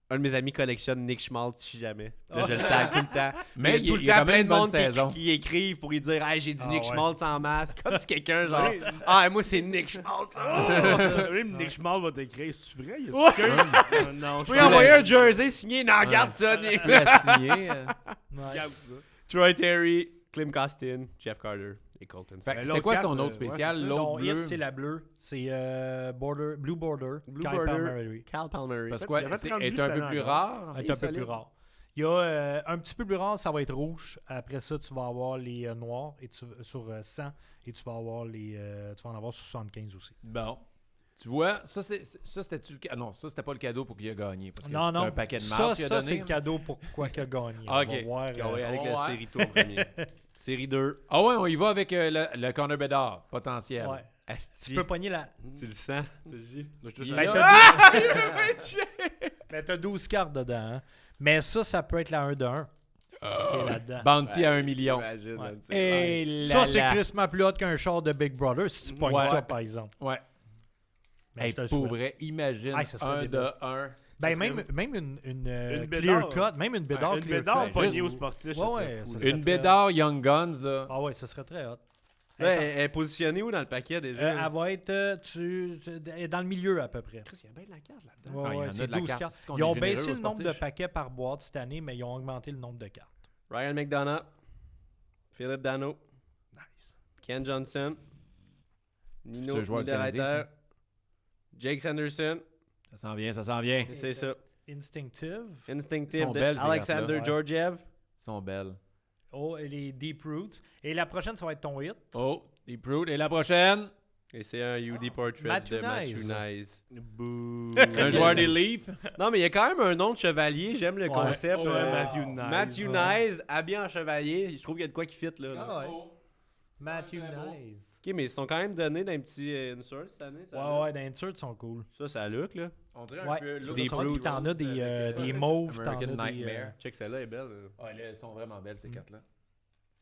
Un de mes amis collectionne Nick Schmaltz si jamais. Là, je le tag tout le temps. Mais il y a tout il le y a temps quand même plein une de bonne monde saison. qui écrivent pour lui dire hey, j'ai du Ah, Nick ouais. Schmaltz en masse. Comme si quelqu'un, genre, ah, moi, c'est Nick Schmaltz. Même Nick Schmaltz va t'écrire. C'est vrai? Il y a quelqu'un? Non, Je peux lui envoyer un jersey signé. Non, regarde ça, Nick. Tu l'as signé. Ouais. Regarde ça. Troy Terry, Klim Costin, Jeff Carter et Colton. Fait que Mais c'était l'autre quoi carte, son autre ouais, spécial? c'est ça. L'autre Ton bleu? hit, c'est la bleue. C'est Blue Border. Blue Kyle Border. Palmieri. Cal Palmieri. Parce Il quoi? avait C'est 30 est buts un cette peu année plus encore. rare. C'est il est un peu solide. plus rare. Il y a un petit peu plus rare, ça va être rouge. Après ça, tu vas avoir les noirs et sur 100 et tu vas avoir tu vas en avoir sur 75 aussi. Bon. Tu vois, ça c'était-tu le non, ça c'était pas le cadeau pour qu'il a gagné. Parce que Non, c'était non. un paquet de Ça, marques qu'il a ça donné. c'est le cadeau pour quoi qu'il a gagné. Ah, On va ok. voir, On va y aller avec la Ouais. série tour premier. Série 2. Ah ouais, on y va avec le Connor Bedard, potentiel. ouais. Asti. Tu peux pogner la. Tu le sens. Je te Il Ben, est t'as 12 cartes dedans. Hein. Mais ça peut être la 1 de 1. qui est là-dedans. Bounty à 1 million. Imagine, Ouais. man, c'est Et là Ça, c'est là. crissement plus hot qu'un char de Big Brother si tu pognes Ouais. ça, par exemple. Ouais. Mais Hey, je te le pour souhaite. vrai, imagine Hey, ça serait un débile. de un. Ben, Ça serait- même une bédard. clear cut, même une bédard Une clear bédard cut. pognée juste- au sportif, Ouais, ça serait ouais, fou. ça là. serait Une très bédard Young Guns, là. Ah ouais, ça serait très hot. Ouais, elle est positionnée où dans le paquet déjà? Elle va être elle est dans le milieu à peu près. Chris, il y a bien de la carte là-dedans. Ouais, Ah, il y en ouais, a c'est de la 12 carte. cartes. C'est qu'on Ils ont est baissé généreux le au nombre de sportif. paquets par boîte cette année, mais ils ont augmenté le nombre de cartes. Ryan McDonough, Philippe Dano, Nice. Ken Johnson, Nino C'est un joueur du Canadien, Niederreiter, Jake Sanderson, Ça s'en vient, ça s'en vient. c'est ça. Instinctive. Instinctive Sont de belles, ces Alexander cartes-là. Georgiev. Ils sont belles. Oh, et les Deep Roots. Et la prochaine, ça va être ton hit. Oh, Deep Root. Et la prochaine, Et c'est un UD Portrait Matthew de Matthew Nyes. Nyes. Bouh. un joueur des Leafs. Non, mais il y a quand même un nom de chevalier. J'aime le Ouais. concept. Ouais, Matthew Nyes. Matthew Ouais. Nyes, habillé en chevalier. Je trouve qu'il y a de quoi qui fit là. Ah ouais. Oh. Matthew très beau. Nyes. Ok, mais ils sont quand même donnés d'un petit insert cette année. Ça, Ouais, les inserts sont cool. ça look là. On dirait Ouais, un peu c'est look des of fruits. Puis t'en as Roses des avec, mauves, t'en American as des... Nightmare. Check, celle-là est belle. Ah, là, elles sont vraiment belles, ces cartes-là.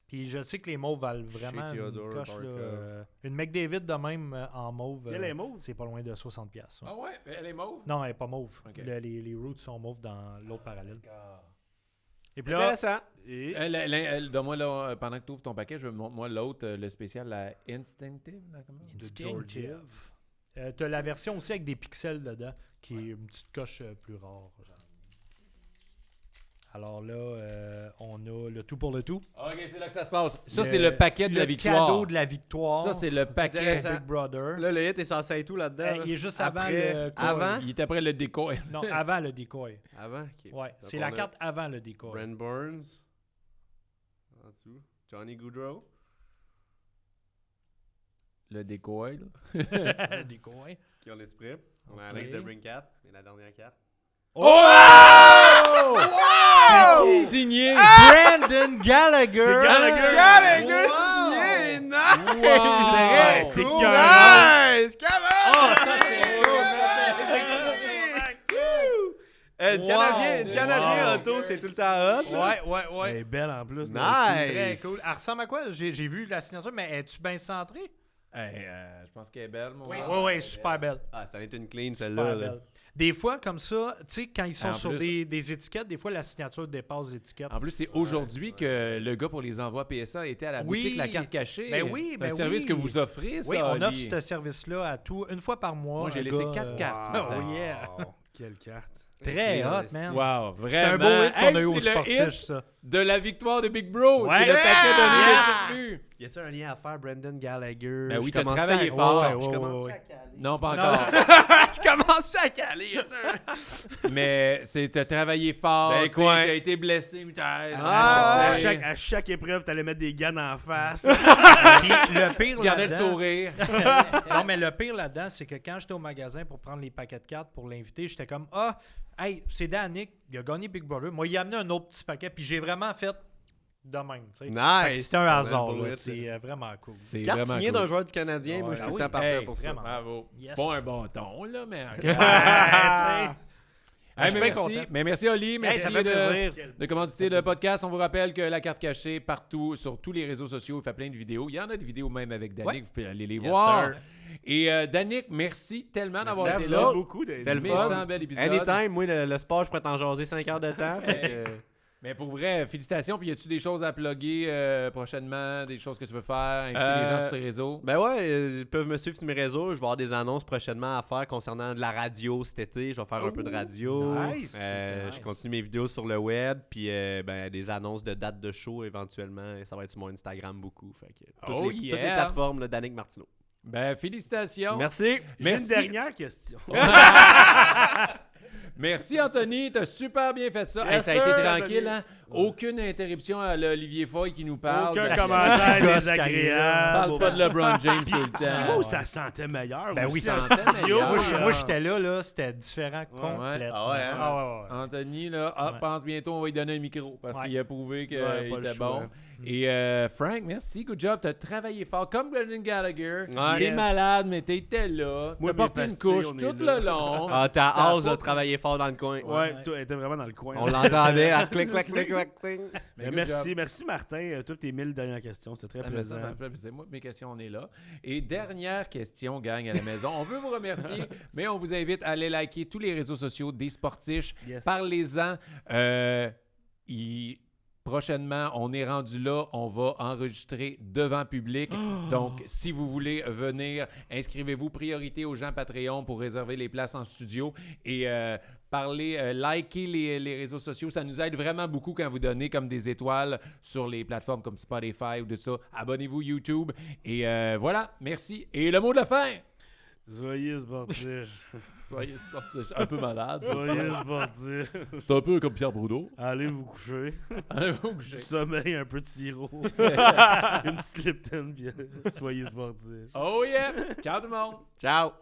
Puis je sais que les mauves valent vraiment Chez une Theodore coche. Là, Barkov. une McDavid de même en mauve. Quelle est mauve? C'est pas loin de 60$. piastres, ouais. Ah ouais, elle est mauve. Non, elle est pas mauve. Ok. Les roots sont mauves dans l'autre parallèle. Et puis là, Intéressant. Et Donne-moi là, pendant que tu ouvres ton paquet, je montre-moi l'autre, le spécial, la Instinctive. Là, comment? Instinctive. T'as la version aussi avec des pixels dedans, qui est une petite coche plus rare. Alors là, on a le tout pour le tout. Ok, c'est là que ça se passe. Ça, c'est le paquet de la victoire. cadeau de la victoire. Ça, c'est le paquet. Intéressant. Big Brother. Là, le hit est censé être où là-dedans? là? Il est juste Après- avant le decoy. avant? Il est après le décoy. Non, avant le decoy. Avant? Ok. Ouais, Donc, c'est on la a carte avant le decoy. Brent Burns. En dessous. Johnny Goudreau. Le décoy, là. Le decoy. Qui ont l'esprit. On a Ok. Alex de Brincat. Et la dernière carte. Oh! Signé! Brandon Gallagher! Gallagher Wow! signé! Nice! Wow! T'es cool. cœur. Nice! Come on! Oh, ça c'est Une Wow! Canadien Wow! auto, c'est tout le temps hot. là. Ouais. Elle est belle en plus. Nice! Très cool. Elle ressemble à quoi? J'ai vu la signature, mais es-tu bien centrée? Hey, je pense qu'elle est belle, mon gars. Oui, super belle. Ah, ça a été une clean Super celle-là. là. belle. Des fois, comme ça, tu sais, quand ils sont En sur plus- des étiquettes, des fois, la signature dépasse l'étiquette. En plus, c'est aujourd'hui que le gars pour les envois PSA était à la Oui. boutique La Carte Cachée. Ben oui, C'est ben un service oui. que vous offrez, ça, Oui, on offre Oli. ce service-là à tout, une fois par mois. Moi, j'ai un laissé gars, 4 cartes. ce Oh, matin. yeah. Quelle carte. Très Clean, hot, man. Wow, vraiment. C'est un beau hit qu'on a eu au c'est le sportif, hit ça. de la victoire de Big Bro. Ouais. C'est le paquet donné Yeah! dessus. Y a-tu un lien à faire, Brandon Gallagher? Ben oui, Je t'as commençais travaillé à- fort. Je Ouais, commençais ouais. à caler. Non, pas Non. encore. Je commençais à caler. Mais c'est t'as travaillé fort. Ben, tu sais, quoi. T'as été blessé. Ah, À chaque épreuve, t'allais mettre des gants en face. Puis le pire Tu gardais le là-dedans- sourire. Non, mais le pire là-dedans, c'est que quand j'étais au magasin pour prendre les paquets de cartes pour l'inviter, j'étais comme hey, c'est Danick, il a gagné Big Brother. Moi, il a amené un autre petit paquet, puis j'ai vraiment fait de même. tu sais. Fait que Nice! c'est un hasard, beau là. hit, C'est vraiment cool. C'est Carte vraiment signée cool. d'un joueur du Canadien, moi je suis Ah tout oui. le temps partant Hey, pour ça. vraiment. Bravo. Yes. C'est pas un bâton, là, mais... Ouais, Hey, Je suis mais bien merci. content. Mais merci, Oli. Merci ça fait plaisir. de commanditer le podcast. On vous rappelle que La Carte Cachée, partout, sur tous les réseaux sociaux, il fait plein de vidéos. Il y en a des vidéos même avec Danick. Ouais. Vous pouvez aller les Yes, voir. sir. Et Danick, merci tellement d'avoir Merci été à là. vous. beaucoup. C'était le Méchant fun. bel épisode. Anytime, moi le sport, je pourrais t'en jaser 5 heures de temps. fait que, Mais pour vrai, félicitations. Puis y a-tu des choses à plugger prochainement, des choses que tu veux faire, inviter les gens sur tes réseaux? Ben ouais, ils peuvent me suivre sur mes réseaux. Je vais avoir des annonces prochainement à faire concernant de la radio cet été. Je vais faire un peu de radio. nice. Je continue mes vidéos sur le web. Puis ben, des annonces de dates de show éventuellement. Et ça va être sur mon Instagram beaucoup. Fait que toutes les plateformes, là, Danick Martineau. Ben, félicitations. Merci. J'ai une Merci. dernière question. Merci, Anthony. T'as super bien fait ça. Yes, Hey, ça a été sir, tranquille, Anthony. hein? Aucune interruption à l'Olivier Foy qui nous parle. Aucun de- commentaire gosse désagréable. Parle pas de LeBron James tout le Tu vois temps. où ça sentait meilleur? Ben aussi, oui, ça en sentait studio? meilleur. Moi, j'étais là, c'était différent complètement. Ah ouais, hein? Ah ouais, ouais. Anthony, là, Ouais. pense bientôt, on va lui donner un micro parce Ouais. qu'il a prouvé qu'il Ouais, pas le était choix. bon. Et Frank, merci, good job. T'as travaillé fort comme Brandon Gallagher. Ouais. T'es Yes. malade, mais t'étais là. Moi, T'as porté mes une pastilles, couche on est tout là. le long. Ah, t'as Ça a hâte pas- de travailler fort dans le coin. Ouais, toi, elle était vraiment dans le coin. On l'entendait à clic, clac, clic, clac, clic. Mais merci Martin. Toutes tes 1000 dernières questions, c'est très plaisant. C'est moi, mes questions, on est là. Et dernière question, gang, à la maison. On veut vous remercier, mais on vous invite à aller liker tous les réseaux sociaux des Sportiches. Yes. Parlez-en. Prochainement, on est rendu là. On va enregistrer devant public. Donc, si vous voulez venir, inscrivez-vous. Priorité aux gens Patreon pour réserver les places en studio. Et likez les réseaux sociaux. Ça nous aide vraiment beaucoup quand vous donnez comme des étoiles sur les plateformes comme Spotify ou de ça. Abonnez-vous YouTube. Et voilà, merci. Et le mot de la fin! Soyez sportifs. Soyez sportifs. Un peu malade. Soyez sportifs. C'est un peu comme Pierre Boudreau. Allez vous coucher. Allez-vous Du sommeil, un peu de sirop. Une petite Lipton, puis soyez sportifs. Oh yeah! Ciao tout le monde! Ciao!